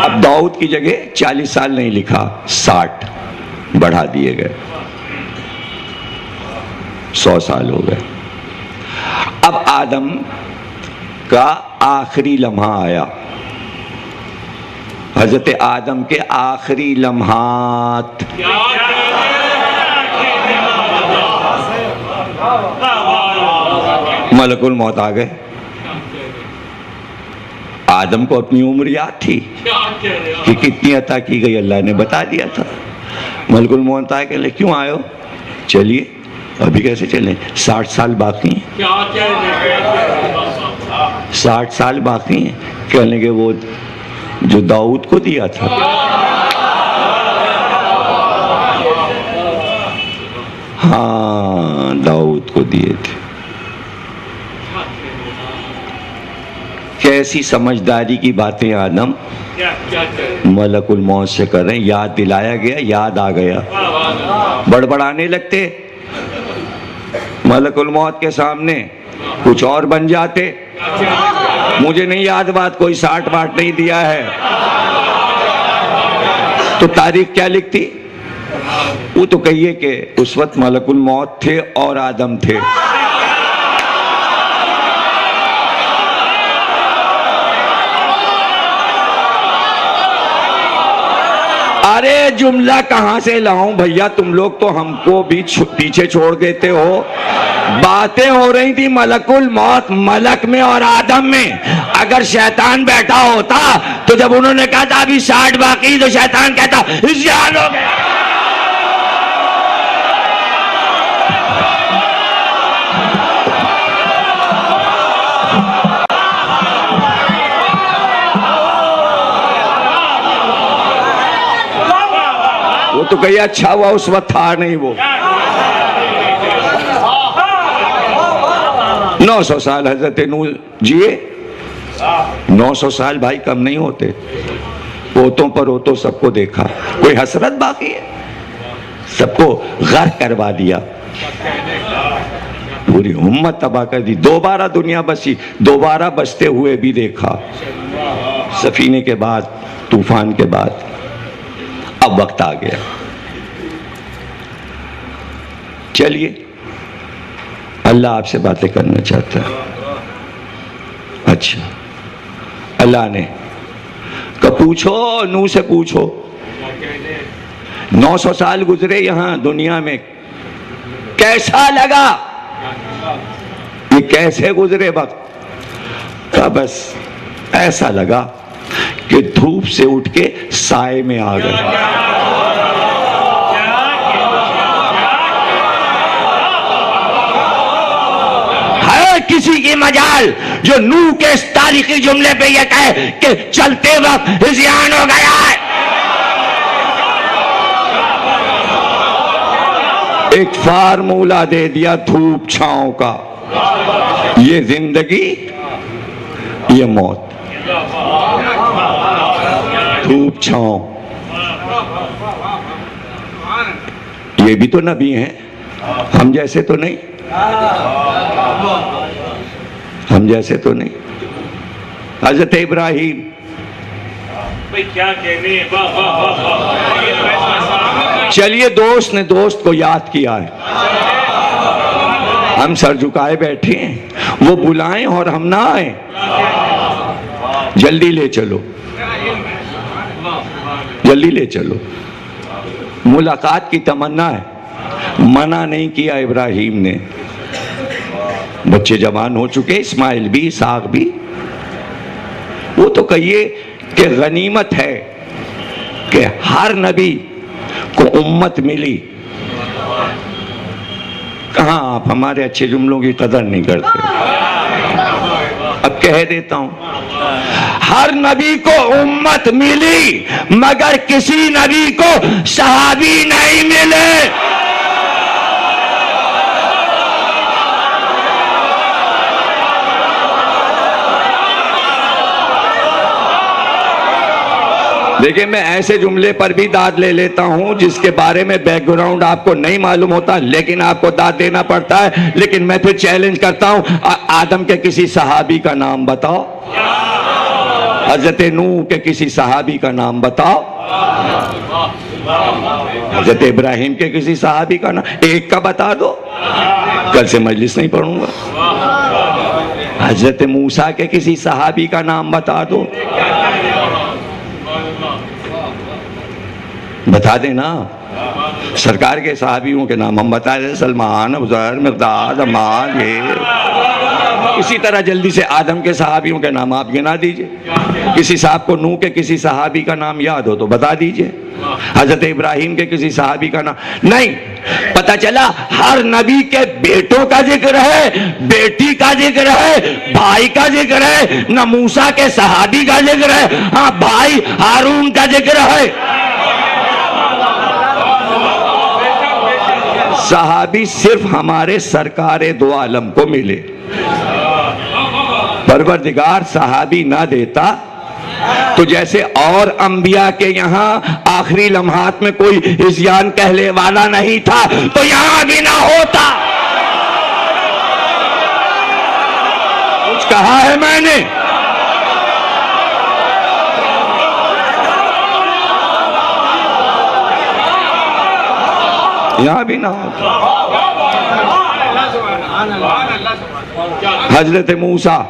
اب داؤد کی جگہ 40 سال نہیں لکھا, 60 بڑھا دیے گئے, 100 سال ہو گئے. اب آدم کا آخری لمحہ آیا. حضرت آدم کے آخری لمحات. ملک الموت آ گئے. آدم کو اپنی عمر یاد تھی کہ کتنی عطا کی گئی, اللہ نے بتا دیا تھا. ملک الموت آئے کہ کیوں آئے ہو؟ چلیے. ابھی کیسے چلیں, 60 سال باقی ہیں. 60 سال باقی ہیں. کہنے کے وہ جو داؤد کو دیا تھا. ہاں, داؤد کو دیے تھے. کیسی سمجھداری کی باتیں آدم ملک الموت سے کر رہے ہیں. یاد دلایا گیا, یاد آ گیا. بڑبڑانے لگتے ملک الموت کے سامنے, کچھ اور بن جاتے. مجھے نہیں یاد بات, کوئی 60 واٹ نہیں دیا ہے. تو تاریخ کیا لکھتی؟ وہ تو کہیے کہ اس وقت ملک الموت تھے اور آدم تھے. ارے جملہ کہاں سے لاؤں بھیا, تم لوگ تو ہم کو بھی پیچھے چھوڑ دیتے ہو. باتیں ہو رہی تھی ملک الموت, ملک میں اور آدم میں. اگر شیطان بیٹھا ہوتا تو جب انہوں نے کہا تھا ابھی 60 باقی, تو شیطان کہتا زیان ہو گیا. وہ تو کہیا اچھا ہوا اس وقت تھا نہیں. وہ 900 سال حضرت نوح جیے. 900 سال بھائی کم نہیں ہوتے. پوتوں پر ہوتوں سب کو دیکھا, کوئی حسرت باقی ہے؟ سب کو غرق کروا دیا, پوری امت تباہ کر دی. دوبارہ دنیا بسی, دوبارہ بستے ہوئے بھی دیکھا سفینے کے بعد, طوفان کے بعد. اب وقت آ گیا. چلیے, اللہ آپ سے باتیں کرنا چاہتا ہے. اچھا, اللہ نے کہ پوچھو, نوح سے پوچھو. 900 سال گزرے یہاں دنیا میں, کیسا لگا؟ یہ کیسے گزرے وقت؟ کہ بس ایسا لگا کہ دھوپ سے اٹھ کے سائے میں آ گئے. ہے کسی کی مجال جو نوح کے اس تاریخی جملے پہ یہ کہے کہ چلتے وقت ہذیان ہو گیا ہے؟ ایک فارمولہ دے دیا دھوپ چھاؤں کا. یہ زندگی, یہ موت. دھوپ چھاؤں. یہ بھی تو نبی ہیں, ہم جیسے تو نہیں, ہم جیسے تو نہیں. حضرت ابراہیم, چلیے دوست نے دوست کو یاد کیا ہے. ہم سر جھکائے بیٹھے ہیں, وہ بلائیں اور ہم نہ آئیں. جلدی لے چلو, جلدی لے چلو. ملاقات کی تمنا ہے, منع نہیں کیا ابراہیم نے. بچے جوان ہو چکے, اسماعیل بھی, اسحاق بھی. وہ تو کہیے کہ غنیمت ہے کہ ہر نبی کو امت ملی. کہاں آپ ہمارے اچھے جملوں کی قدر نہیں کرتے. اب کہہ دیتا ہوں, ہر نبی کو امت ملی مگر کسی نبی کو صحابی نہیں ملے. دیکھیں, میں ایسے جملے پر بھی داد لے لیتا ہوں جس کے بارے میں بیک گراؤنڈ آپ کو نہیں معلوم ہوتا, لیکن آپ کو داد دینا پڑتا ہے. لیکن میں پھر چیلنج کرتا ہوں, آدم کے کسی صحابی کا نام بتاؤ, حضرت نوح کے کسی صحابی کا نام بتاؤ, حضرت ابراہیم کے کسی صحابی کا نام ایک کا بتا دو, کل سے مجلس نہیں پڑھوں گا. حضرت موسیٰ کے کسی صحابی کا نام بتا دو, بتا دینا. سرکار کے صحابیوں کے نام ہم بتا دیں, سلمان, ابوذر, مقداد, عمار, یہ اسی طرح جلدی سے آدم کے صحابیوں کے نام آپ گنا دیجئے. کسی صاحب کو نوح کے کسی صحابی کا نام یاد ہو تو بتا دیجئے. حضرت ابراہیم کے کسی صحابی کا نام نہیں. پتہ چلا ہر نبی کے بیٹوں کا ذکر ہے, بیٹی کا ذکر ہے, بھائی کا ذکر ہے. نہ موسیٰ کے صحابی کا ذکر ہے, ہاں بھائی ہارون کا ذکر ہے. صحابی صرف ہمارے سرکار دو عالم کو ملے. پروردگار صحابی نہ دیتا تو جیسے اور انبیاء کے یہاں آخری لمحات میں کوئی ہذیان کہنے والا نہیں تھا تو یہاں بھی نہ ہوتا. کچھ کہا ہے میں نے؟ یہاں بھی نہ ہوتا. حضرت موسیٰ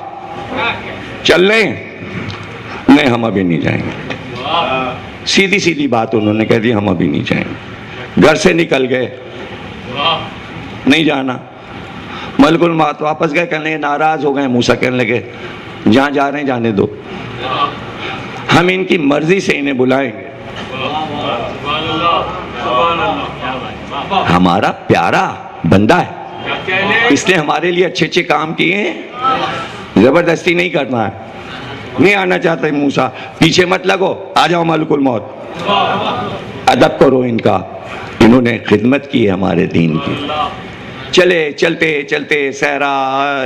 چل لیں, نہیں ہم ابھی نہیں جائیں گے. سیدھی سیدھی بات انہوں نے کہہ دی, ہم ابھی نہیں جائیں گے. گھر سے نکل گئے, نہیں جانا. ملک الموت واپس گئے, کہنے لگے ناراض ہو گئے. موسیٰ کہنے لگے جہاں جا رہے ہیں جانے دو, ہم ان کی مرضی سے انہیں بلائیں گے. ہمارا پیارا بندہ ہے, اس نے ہمارے لیے اچھے اچھے کام کیے ہیں, زبردستی نہیں کرنا ہے. نہیں آنا چاہتے موسیٰ, پیچھے مت لگو, آ جاؤ ملک الموت. ادب کرو ان کا, انہوں نے خدمت کی ہے ہمارے دین کی. چلے چلتے چلتے صحرا,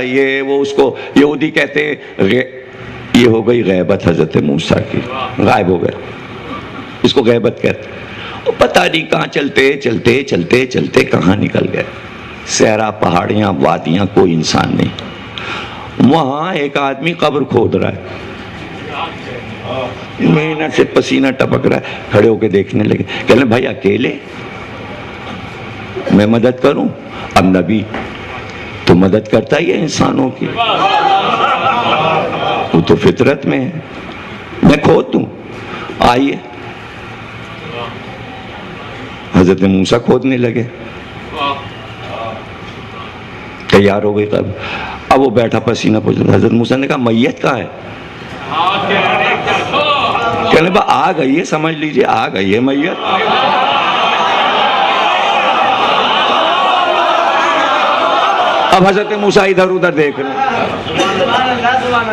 یہ وہ اس کو یہودی کہتے, یہ ہو گئی غیبت حضرت موسیٰ کی, غائب ہو گئے. اس کو غیبت کہتے. پتہ نہیں کہاں چلتے چلتے چلتے چلتے کہاں نکل گئے. صحرا, پہاڑیاں, وادیاں, کوئی انسان نہیں. وہاں ایک آدمی قبر کھود رہا ہے, محنت سے پسینہ ٹپک رہا ہے. کھڑے ہو کے دیکھنے لگے, کہنے بھائی اکیلے میں مدد کروں؟ اب نبی تو مدد کرتا ہی ہے انسانوں کی, وہ تو فطرت میں ہے. میں کھود دوں, آئیے. حضرت موسیٰ کھودنے لگے, تیار ہو گئی قبر. اب وہ بیٹھا پسینہ پوچھتا. حضرت موسیٰ نے کہا میت کہاں ہے؟ کہنے با آ گئی ہے, سمجھ لیجئے آ گئی ہے میت. اب حضرت موسیٰ ادھر ادھر دیکھ رہے.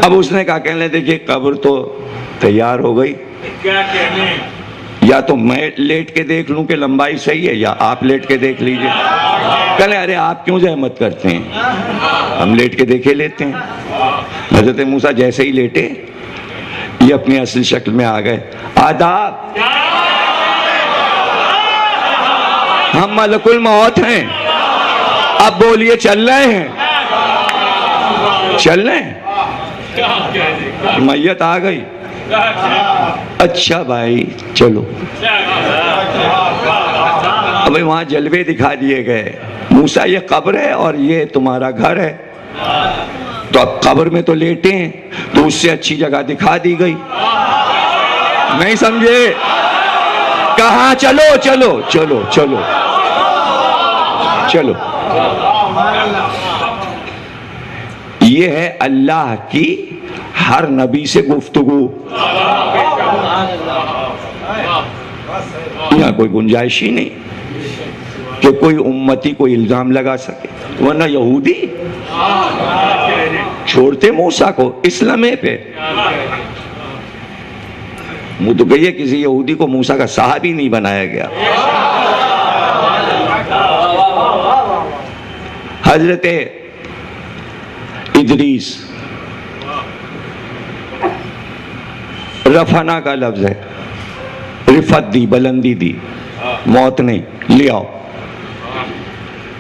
اب اس نے کہا, کہنے دیکھیے قبر تو تیار ہو گئی, یا تو میں لیٹ کے دیکھ لوں کہ لمبائی صحیح ہے, یا آپ لیٹ کے دیکھ لیجئے. کہنے ارے آپ کیوں زحمت کرتے ہیں, ہم لیٹ کے دیکھے لیتے ہیں. حضرت موسیٰ جیسے ہی لیٹے یہ اپنی اصل شکل میں آ گئے. آداب, ہم ملک الموت ہیں, اب بولیے چل رہے ہیں, چل رہے ہیں. میت آ گئی. اچھا بھائی چلو. اب وہاں جلوے دکھا دیے گئے. موسیٰ یہ قبر ہے اور یہ تمہارا گھر ہے, تو اب قبر میں تو لیٹے ہیں, تو اس سے اچھی جگہ دکھا دی گئی. نہیں سمجھے؟ کہاں چلو چلو چلو چلو چلو. یہ ہے اللہ کی ہر نبی سے گفتگو. یہاں کوئی گنجائش ہی نہیں کہ کوئی امتی کو الزام لگا سکے، ورنہ یہودی چھوڑتے موسیٰ کو اس لمحے پہ. منہ تو کہیے کسی یہودی کو موسیٰ کا صحابی نہیں بنایا گیا. حضرت ادریس، رفنا کا لفظ ہے، رفت دی، بلندی دی، موت نہیں. لے آؤ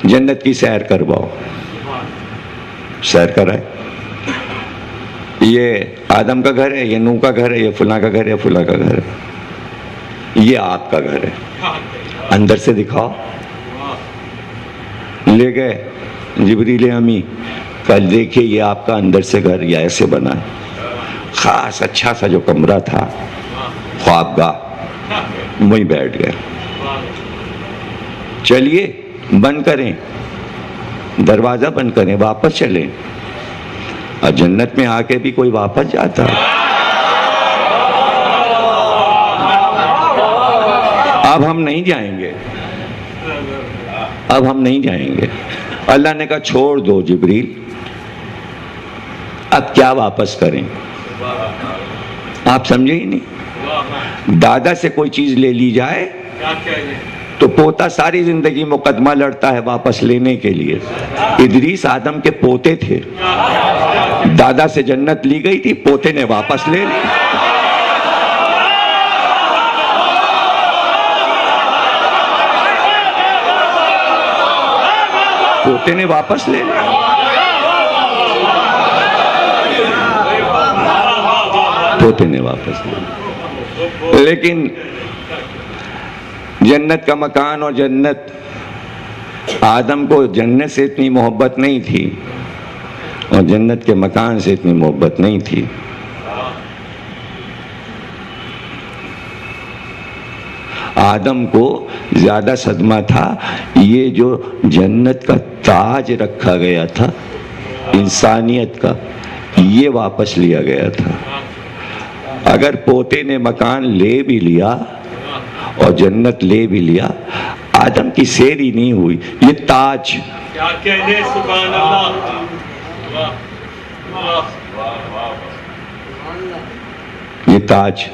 جنت کی سیر کرواؤ. سیر کرائے. یہ آدم کا گھر ہے، یہ نوح کا گھر ہے، یہ فلاں کا گھر ہے، فلاں کا گھر ہے، یہ آپ کا گھر ہے، اندر سے دکھاؤ. لے گئے جبریل امی، کل دیکھیے یہ آپ کا اندر سے گھر یہ ایسے بنا ہے. خاص اچھا سا جو کمرہ تھا خوابگاہ، وہیں بیٹھ گئے. چلیے بند کریں، دروازہ بند کریں، واپس چلیں. اور جنت میں آ کے بھی کوئی واپس جاتا ہے؟ اب ہم نہیں جائیں گے، اب ہم نہیں جائیں گے. اللہ نے کہا چھوڑ دو جبریل، اب کیا واپس کریں؟ آپ سمجھے ہی نہیں. دادا سے کوئی چیز لے لی جائے تو پوتا ساری زندگی مقدمہ لڑتا ہے واپس لینے کے لیے. ادریس آدم کے پوتے تھے، دادا سے جنت لی گئی تھی، پوتے نے واپس لے لی. پوتے نے واپس لے لی. پوتے نے واپس لے لی. لیکن جنت کا مکان اور جنت، آدم کو جنت سے اتنی محبت نہیں تھی اور جنت کے مکان سے اتنی محبت نہیں تھی. آدم کو زیادہ صدمہ تھا یہ جو جنت کا تاج رکھا گیا تھا انسانیت کا، یہ واپس لیا گیا تھا. اگر پوتے نے مکان لے بھی لیا اور جنت لے بھی لیا، آدم کی سیر ہی نہیں ہوئی. یہ تاج، کیا کہنے، سبحان اللہ، یہ تاج،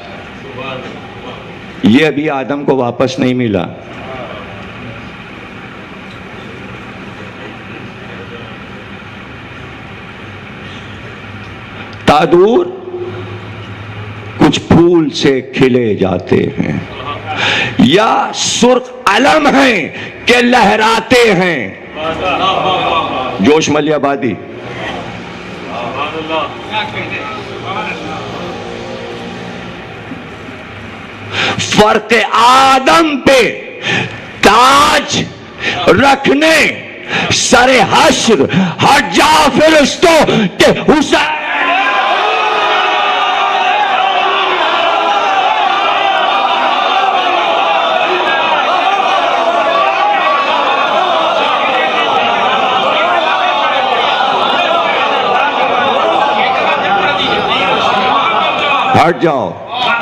یہ ابھی آدم کو واپس نہیں ملا. تادور کچھ پھول سے کھلے جاتے ہیں یا سرخ علم ہیں کہ لہراتے ہیں. جوش ملی آبادی. فرق آدم پہ تاج رکھنے سر حشر ہٹ جا فرشتوں کہ حسین. ہٹ جاؤ،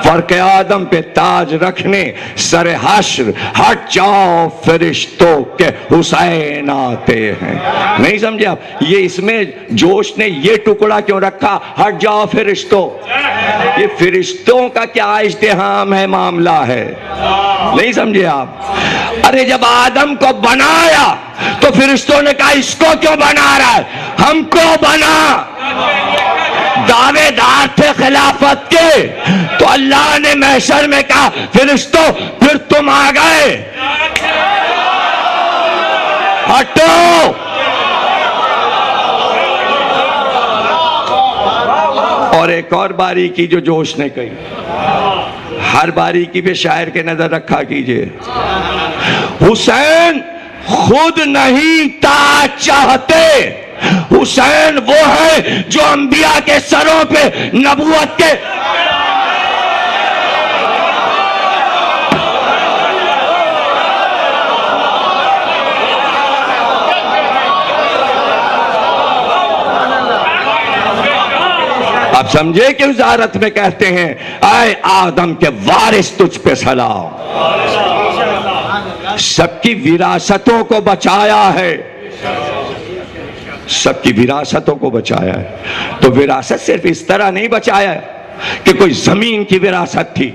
فرق آدم پہ تاج رکھنے سر حشر ہٹ جاؤ فرشتوں کے حسین آتے ہیں. نہیں سمجھے آپ؟ یہ اس میں جوش نے یہ ٹکڑا کیوں رکھا، ہٹ جاؤ فرشتوں؟ یہ فرشتوں کا کیا اجتہام ہے، معاملہ ہے. نہیں سمجھے آپ؟ ارے جب آدم کو بنایا تو فرشتوں نے کہا اس کو کیوں بنا رہا ہے، ہم کو بنا. دعوے دار تھے خلافت کے، تو اللہ نے محشر میں کہا فرشتوں پھر تم آ گئے، ہٹو. اور ایک اور باریکی جو جوش نے کہی، ہر باریکی پہ شاعر کے نظر رکھا کیجئے. حسین خود نہیں تاج چاہتے، حسین وہ ہے جو انبیاء کے سروں پہ نبوت کے. اب سمجھے کہ وزارت میں کہتے ہیں اے آدم کے وارث تجھ پہ سلام. سب کی وراثتوں کو بچایا ہے, سب کی وراثتوں کو بچایا ہے. تو وراثت صرف اس طرح نہیں بچایا ہے کہ کوئی زمین کی وراثت تھی,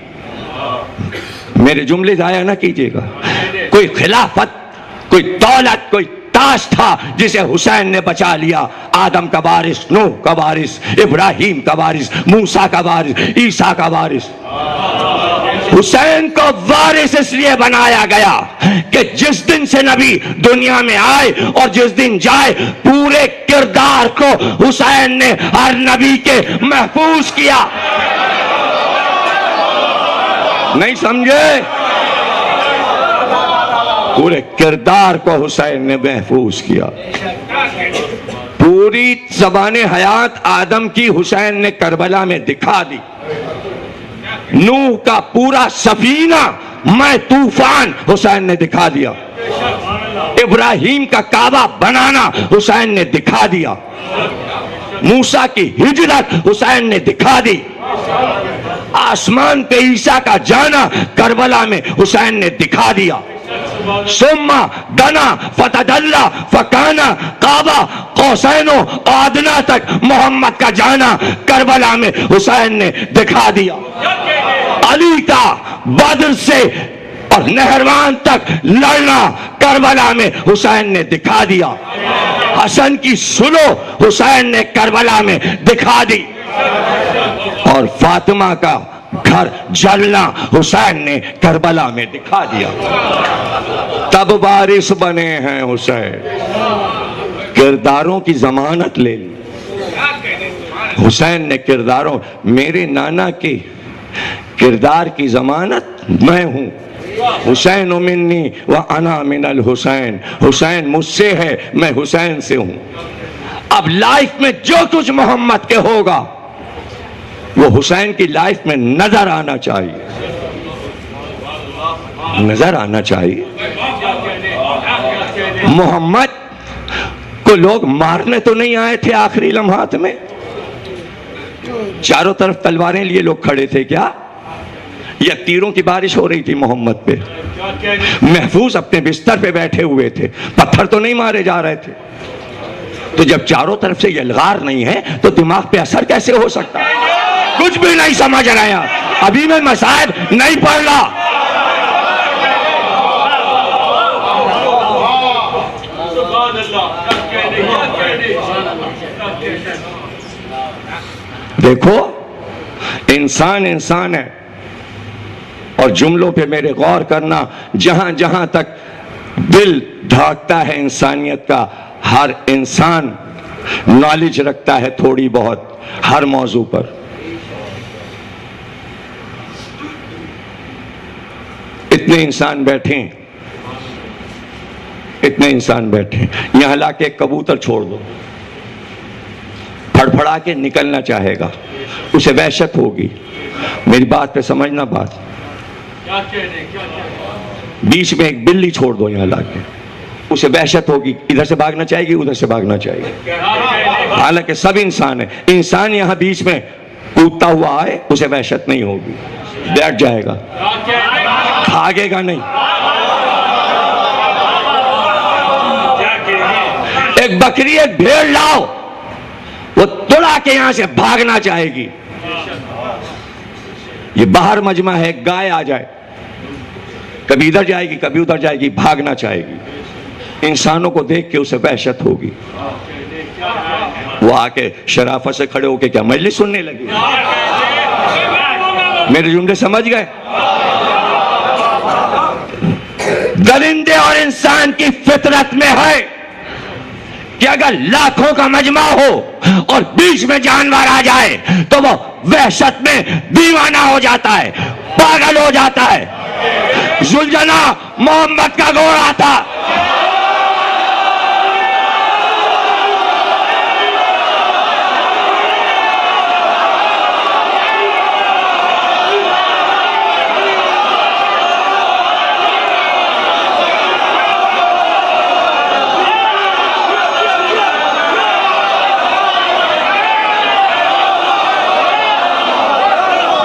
میرے جملے ضائع نہ کیجیے گا, کوئی خلافت, کوئی دولت, کوئی تاج تھا جسے حسین نے بچا لیا. آدم کا وارث, نوح کا وارث, ابراہیم کا وارث, موسیٰ کا وارث, عیسیٰ کا وارث. حسین کو وارث اس لیے بنایا گیا کہ جس دن سے نبی دنیا میں آئے اور جس دن جائے, پورے کردار کو حسین نے ہر نبی کے محفوظ کیا. نہیں سمجھے؟ پورے کردار کو حسین نے محفوظ کیا. پوری زبان حیات آدم کی حسین نے کربلا میں دکھا دی. نوح کا پورا سفینہ میں طوفان حسین نے دکھا دیا. ابراہیم کا کعبہ بنانا حسین نے دکھا دیا. موسیٰ کی ہجرت حسین نے دکھا دی. آسمان پہ عیسیٰ کا جانا کربلا میں حسین نے دکھا دیا. ثم دنا فتدلی فکان قاب قوسین و ادنی تک محمد کا جانا کربلا میں حسین نے دکھا دیا. علی کا بدر سے اور نہروان تک لڑنا کربلا میں حسین نے دکھا دیا. حسن کی سلو حسین نے کربلا میں دکھا دی. اور فاطمہ کا گھر جلنا حسین نے کربلا میں دکھا دیا. تب وارث بنے ہیں حسین. کرداروں کی ضمانت لے لی حسین نے. کرداروں, میرے نانا کے کردار کی ضمانت میں ہوں. حسین منی وانا من الحسین. حسین مجھ سے ہے, میں حسین سے ہوں. اب لائف میں جو کچھ محمد کے ہوگا وہ حسین کی لائف میں نظر آنا چاہیے, نظر آنا چاہیے. محمد کو لوگ مارنے تو نہیں آئے تھے آخری لمحات میں, چاروں طرف تلواریں لیے لوگ کھڑے تھے کیا, یا تیروں کی بارش ہو رہی تھی محمد پہ؟ محفوظ اپنے بستر پہ بیٹھے ہوئے تھے, پتھر تو نہیں مارے جا رہے تھے. تو جب چاروں طرف سے یلغار نہیں ہے تو دماغ پہ اثر کیسے ہو سکتا؟ کچھ بھی نہیں سمجھ رہے ہیں. ابھی میں مصائب نہیں پڑھ رہا. دیکھو انسان انسان ہے, اور جملوں پہ میرے غور کرنا. جہاں جہاں تک دل دھڑکتا ہے انسانیت کا, ہر انسان نالج رکھتا ہے تھوڑی بہت ہر موضوع پر. اتنے انسان بیٹھیں, اتنے انسان بیٹھیں, یہاں لا کے کبوتر چھوڑ دو, پھڑ پھڑا کے نکلنا چاہے گا, اسے وحشت ہوگی. میری بات پہ سمجھنا بات. بیچ میں ایک بلی چھوڑ دو یہاں لا کے, اسے وحشت ہوگی, ادھر سے بھاگنا چاہے گی, ادھر سے بھاگنا چاہے گی. حالانکہ سب انسان ہے. انسان یہاں بیچ میں کودتا ہوا آئے, اسے وحشت نہیں ہوگی, بیٹھ جائے گا, بھاگے گا نہیں. ایک بکری ایک بھیڑ لاؤ, وہ توڑا کے یہاں سے بھاگنا چاہے گی. یہ باہر مجمع ہے, گائے آ جائے, کبھی ادھر جائے گی کبھی ادھر جائے گی, بھاگنا چاہے گی. انسانوں کو دیکھ کے اسے وحشت ہوگی. وہ آ کے شرافت سے کھڑے ہو کے کیا مجلس سننے لگی؟ میرے جملے سمجھ گئے؟ درندے اور انسان کی فطرت میں ہے کہ اگر لاکھوں کا مجمع ہو اور بیچ میں جانور آ جائے تو وہ وحشت میں دیوانہ ہو جاتا ہے, پاگل ہو جاتا ہے. ذوالجناح محمد کا گھوڑا تھا,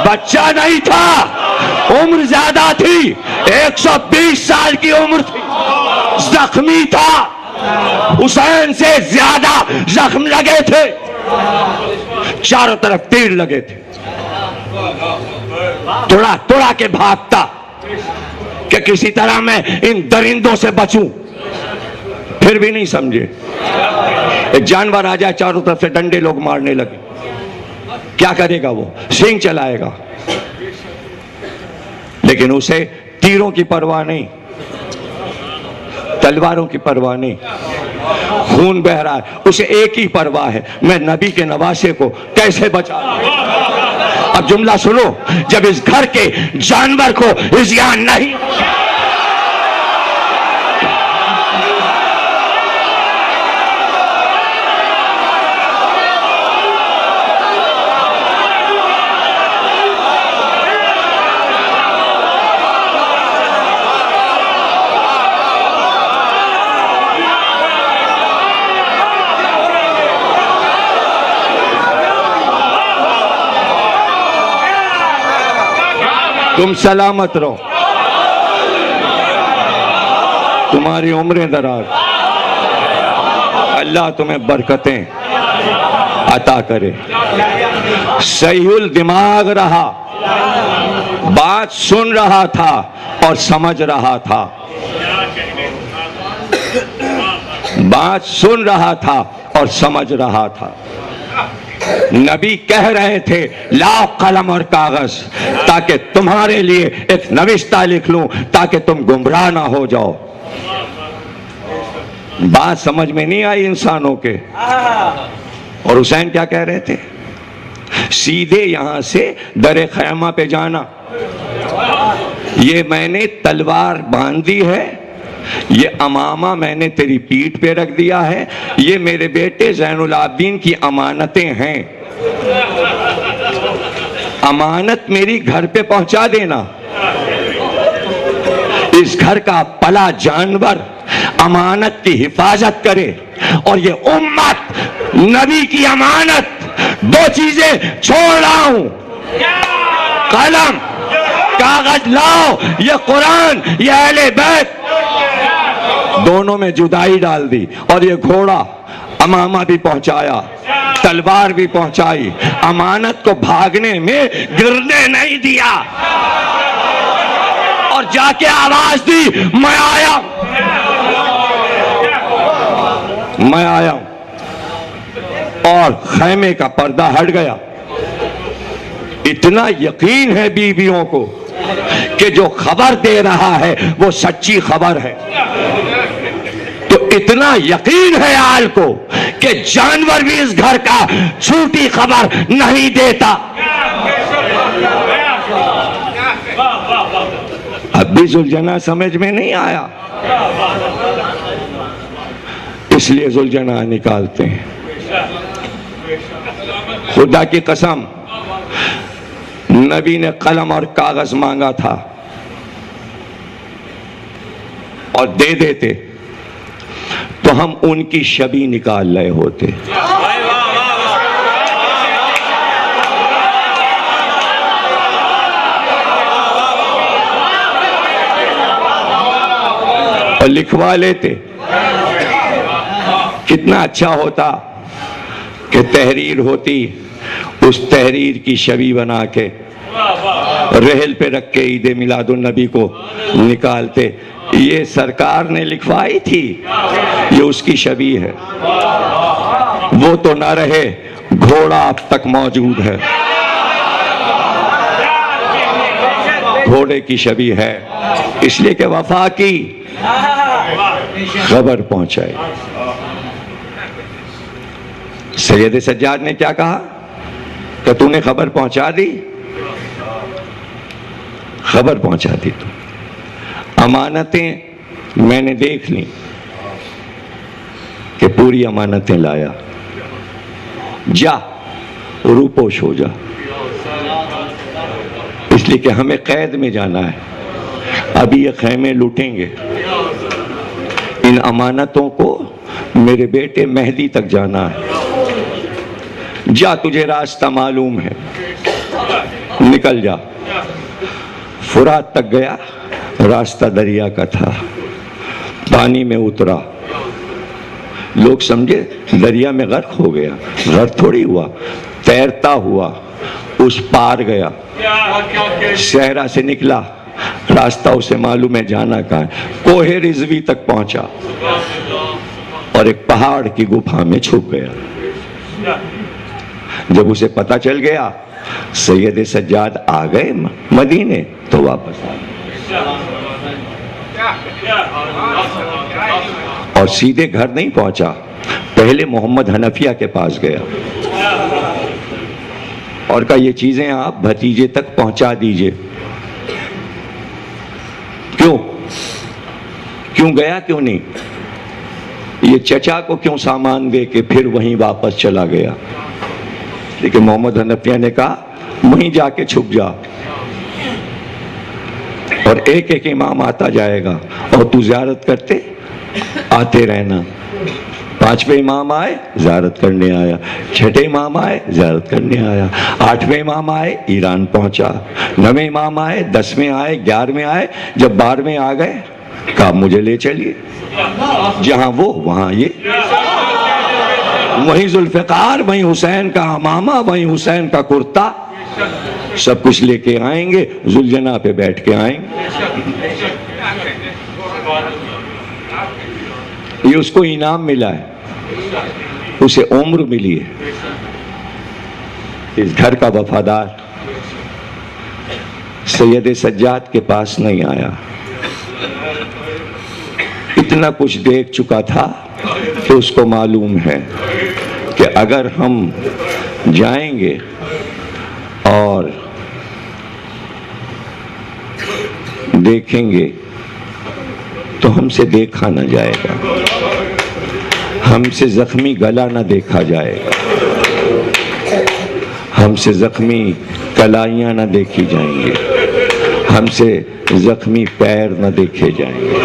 بچہ نہیں تھا، عمر زیادہ تھی، 120 سال کی عمر تھی، زخمی تھا، حسین سے زیادہ زخم لگے تھے، چاروں طرف تیر لگے تھے، توڑا توڑا کے بھاگتا کہ کسی طرح میں ان درندوں سے بچوں، پھر بھی نہیں سمجھے۔ ایک جانور آ جائے چاروں طرف سے ڈنڈے لوگ مارنے لگے، کیا کرے گا وہ؟ سینگ چلائے گا، لیکن اسے تیروں کی پرواہ نہیں، تلواروں کی پرواہ نہیں، خون بہ رہا ہے، اسے ایک ہی پرواہ ہے، میں نبی کے نواسے کو کیسے بچا لوں۔ اب جملہ سنو، جب اس گھر کے جانور کو اذیان نہیں، تم سلامت رہو، تمہاری عمریں دراز، اللہ تمہیں برکتیں عطا کرے۔ صحیح الدماغ رہا، بات سن رہا تھا اور سمجھ رہا تھا، بات سن رہا تھا اور سمجھ رہا تھا۔ نبی کہہ رہے تھے لاؤ قلم اور کاغذ تاکہ تمہارے لیے ایک نوشتہ لکھ لوں تاکہ تم گمراہ نہ ہو جاؤ۔ بات سمجھ میں نہیں آئی انسانوں کے، اور حسین کیا کہہ رہے تھے؟ سیدھے یہاں سے در خیمہ پہ جانا، یہ میں نے تلوار باندھ دی ہے، یہ امامہ میں نے تیری پیٹھ پہ رکھ دیا ہے، یہ میرے بیٹے زین العابدین کی امانتیں ہیں، امانت میری گھر پہ پہنچا دینا۔ اس گھر کا پلا جانور امانت کی حفاظت کرے، اور یہ امت نبی کی امانت، دو چیزیں چھوڑ رہا ہوں، قلم کاغذ لاؤ، یہ قرآن، یہ اہل بیت، دونوں میں جدائی ڈال دی، اور یہ گھوڑا امامہ بھی پہنچایا، تلوار بھی پہنچائی، امانت کو بھاگنے میں گرنے نہیں دیا، اور جا کے آواز دی میں آیا، میں آیا ہوں، اور خیمے کا پردہ ہٹ گیا۔ اتنا یقین ہے بیویوں کو کہ جو خبر دے رہا ہے وہ سچی خبر ہے، تو اتنا یقین ہے آل کو کہ جانور بھی اس گھر کا جھوٹی خبر نہیں دیتا۔ اب بھی ذوالجناح سمجھ میں نہیں آیا، اس لیے ذوالجناح نکالتے ہیں۔ خدا کی قسم، نبی نے قلم اور کاغذ مانگا تھا اور دے دیتے تو ہم ان کی شبیہ نکال رہے ہوتے۔ اور لکھوا لیتے، کتنا اچھا ہوتا کہ تحریر ہوتی، اس تحریر کی شبیہ بنا کے رحل پہ رکھ کے عید میلاد النبی کو نکالتے، یہ سرکار نے لکھوائی تھی، یہ اس کی شبیہ ہے، وہ تو نہ رہے، گھوڑا اب تک موجود ہے، گھوڑے کی شبیہ ہے، اس لیے کہ وفا کی خبر پہنچائی۔ سید سجاد نے کیا کہا کہ تو نے خبر پہنچا دی، خبر پہنچا دی، تو امانتیں میں نے دیکھ لی کہ پوری امانتیں لایا، جا روپوش ہو جا، اس لیے کہ ہمیں قید میں جانا ہے، ابھی یہ خیمے لوٹیں گے، ان امانتوں کو میرے بیٹے مہدی تک جانا ہے، جا تجھے راستہ معلوم ہے۔ نکل جا. فرات تک گیا, راستہ دریا کا تھا, پانی میں اترا, لوگ سمجھے دریا میں غرق ہو گیا. غرق تھوڑی ہوا, تیرتا ہوا اس پار گیا. صحرا سے نکلا, راستہ اسے معلوم ہے جانا کہاں ہے. کوہ رضوی تک پہنچا اور ایک پہاڑ کی گفا میں چھپ گیا. جب اسے پتا چل گیا سید سجاد آ گئے مدینے تو واپس آ گئے اور سیدھے گھر نہیں پہنچا, پہلے محمد حنفیہ کے پاس گیا اور کہا یہ چیزیں آپ بھتیجے تک پہنچا دیجئے. کیوں گیا کیوں نہیں؟ یہ چچا کو کیوں سامان دے کے پھر وہیں واپس چلا گیا؟ لیکن محمد حنفیہ نے کہا وہیں جا کے چھپ جا اور ایک ایک امام آتا جائے گا اور تو زیارت کرتے آتے رہنا. 5ویں امام آئے زیارت کرنے آیا, 6ٹھے امام آئے زیارت کرنے آیا, 8ویں امام آئے ایران پہنچا, 9ویں امام آئے, 10ویں آئے, 11ویں آئے. جب 12ویں آ گئے کہا مجھے لے چلیے, جہاں وہ وہاں یہ, وہیں ذوالفقار, وہیں حسین کا امامہ, وہیں حسین کا کرتا, سب کچھ لے کے آئیں گے, ذوالجناح پہ بیٹھ کے آئیں گے. یہ اس کو انعام ملا ہے, اسے عمر ملی ہے. اس گھر کا وفادار سید سجاد کے پاس نہیں آیا. اتنا کچھ دیکھ چکا تھا کہ اس کو معلوم ہے کہ اگر ہم جائیں گے اور دیکھیں گے تو ہم سے دیکھا نہ جائے گا, ہم سے زخمی گلا نہ دیکھا جائے گا, ہم سے زخمی کلائیاں نہ دیکھی جائیں گے, ہم سے زخمی پیر نہ دیکھے جائیں گے.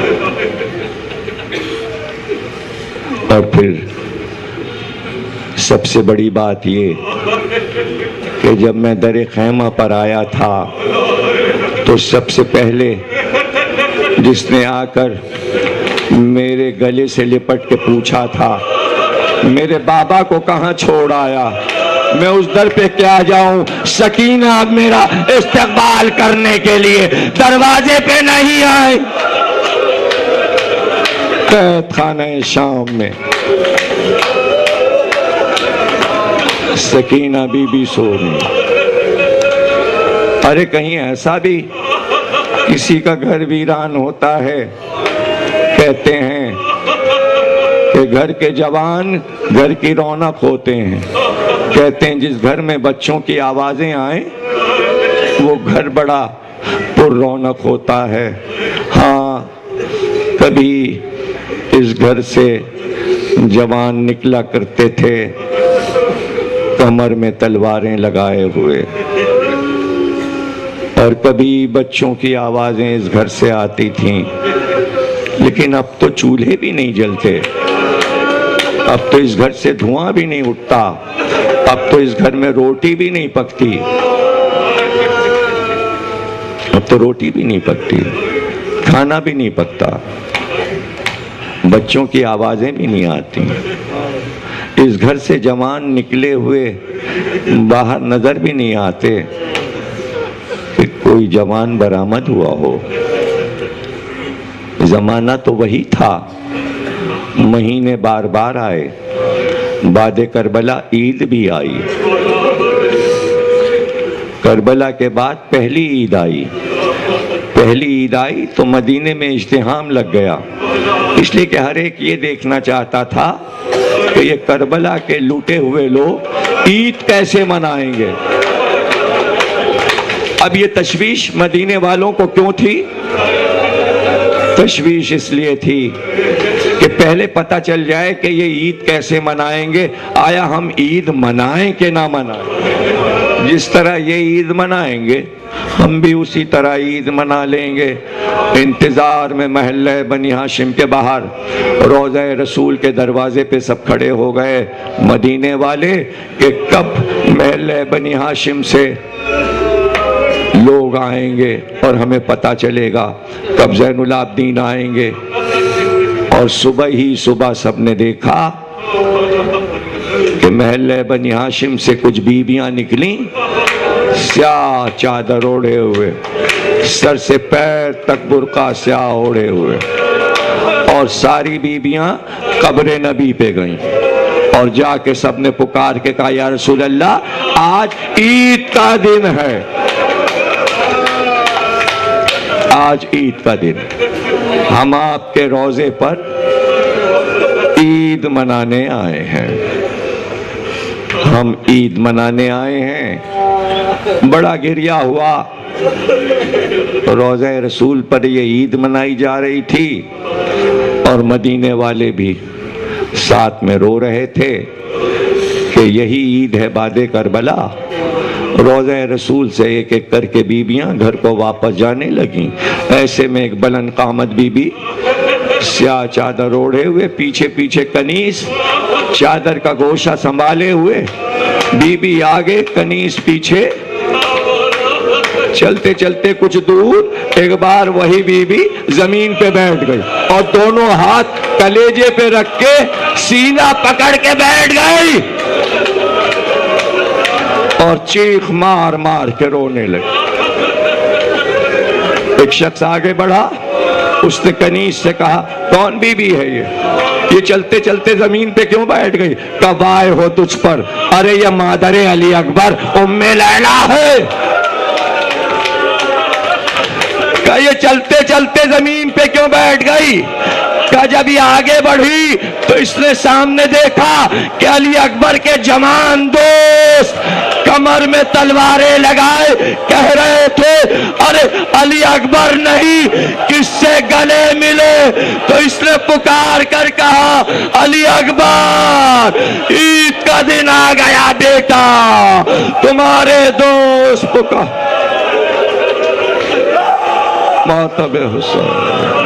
اور پھر سب سے بڑی بات یہ کہ جب میں در خیمہ پر آیا تھا تو سب سے پہلے جس نے آ کر میرے گلے سے لپٹ کے پوچھا تھا میرے بابا کو کہاں چھوڑ آیا, میں اس در پہ کیا جاؤں, سکینہ میرا استقبال کرنے کے لیے دروازے پہ نہیں آئے. قید خانہ شام میں سکینہ بی بی سو رہی. ارے کہیں ایسا بھی کسی کا گھر ویران ہوتا ہے, کہتے ہیں کہ گھر کے جوان گھر کی رونق ہوتے ہیں. کہتے ہیں جس گھر میں بچوں کی آوازیں آئیں وہ گھر بڑا پر رونق ہوتا ہے. ہاں کبھی اس گھر سے جوان نکلا کرتے تھے کمر میں تلواریں لگائے ہوئے, اور کبھی بچوں کی آوازیں اس گھر سے آتی تھیں. لیکن اب تو چولہے بھی نہیں جلتے, اب تو اس گھر سے دھواں بھی نہیں اٹھتا, اب تو اس گھر میں روٹی بھی نہیں پکتی, اب تو روٹی بھی نہیں پکتی, کھانا بھی نہیں پکتا, بچوں کی آوازیں بھی نہیں آتی. اس گھر سے جوان نکلے ہوئے باہر نظر بھی نہیں آتے کہ کوئی جوان برآمد ہوا ہو. زمانہ تو وہی تھا, مہینے بار بار آئے, بعد کربلا عید بھی آئی, کربلا کے بعد پہلی عید آئی. پہلی عید آئی تو مدینے میں ازدحام لگ گیا, اس لیے کہ ہر ایک یہ دیکھنا چاہتا تھا کہ یہ کربلا کے لوٹے ہوئے لوگ عید کیسے منائیں گے. اب یہ تشویش مدینے والوں کو کیوں تھی؟ تشویش اس لیے تھی کہ پہلے پتہ چل جائے کہ یہ عید کیسے منائیں گے, آیا ہم عید منائیں کہ نہ منائیں. جس طرح یہ عید منائیں گے ہم بھی اسی طرح عید منا لیں گے. انتظار میں محلہ بنی ہاشم کے باہر روضہ رسول کے دروازے پہ سب کھڑے ہو گئے مدینے والے کہ کب محلہ بنی ہاشم سے لوگ آئیں گے اور ہمیں پتہ چلے گا کب زین العابدین آئیں گے. اور صبح ہی صبح سب نے دیکھا کہ محلہ بنی ہاشم سے کچھ بیویاں نکلیں سیاہ چادر اوڑھے ہوئے, سر سے پیر تک برقع سیاہ اوڑھے ہوئے, اور ساری بیویاں قبر نبی پہ گئیں اور جا کے سب نے پکار کے کہا یا رسول اللہ آج عید کا دن ہے, آج عید کا دن, ہم آپ کے روضے پر عید منانے آئے ہیں, ہم عید منانے آئے ہیں. بڑا گریہ ہوا, روضہ رسول پر یہ عید منائی جا رہی تھی اور مدینے والے بھی ساتھ میں رو رہے تھے کہ یہی عید ہے بعد کربلا. روضہ رسول سے ایک ایک کر کے بیویاں گھر کو واپس جانے لگیں. ایسے میں ایک بلند قامت بی بی سیاہ چادر اوڑھے ہوئے, پیچھے پیچھے کنیز چادر کا گوشہ سنبھالے ہوئے, بی بی آگے کنیز پیچھے. چلتے چلتے کچھ دور ایک بار وہی بی بی زمین پہ بیٹھ گئی اور دونوں ہاتھ کلیجے پہ رکھ کے سینہ پکڑ کے بیٹھ گئی اور چیخ مار مار کے رونے لگی. ایک شخص آگے بڑھا, اس نے کنیز سے کہا کون بی بی ہے یہ چلتے چلتے زمین پہ کیوں بیٹھ گئی؟ کہا وائے ہو تجھ پر, ارے یہ مادر علی اکبر ام لیلا ہے. کہا یہ چلتے چلتے زمین پہ کیوں بیٹھ گئی؟ کہا جب یہ آگے بڑھی تو اس نے سامنے دیکھا کہ علی اکبر کے جوان دوست کمر میں تلواریں لگائے کہہ رہے تھے ارے علی اکبر نہیں کس سے گلے ملے. تو اس نے پکار کر کہا علی اکبر عید کا دن آ گیا بیٹا, تمہارے دوست پکار. ماتب حسین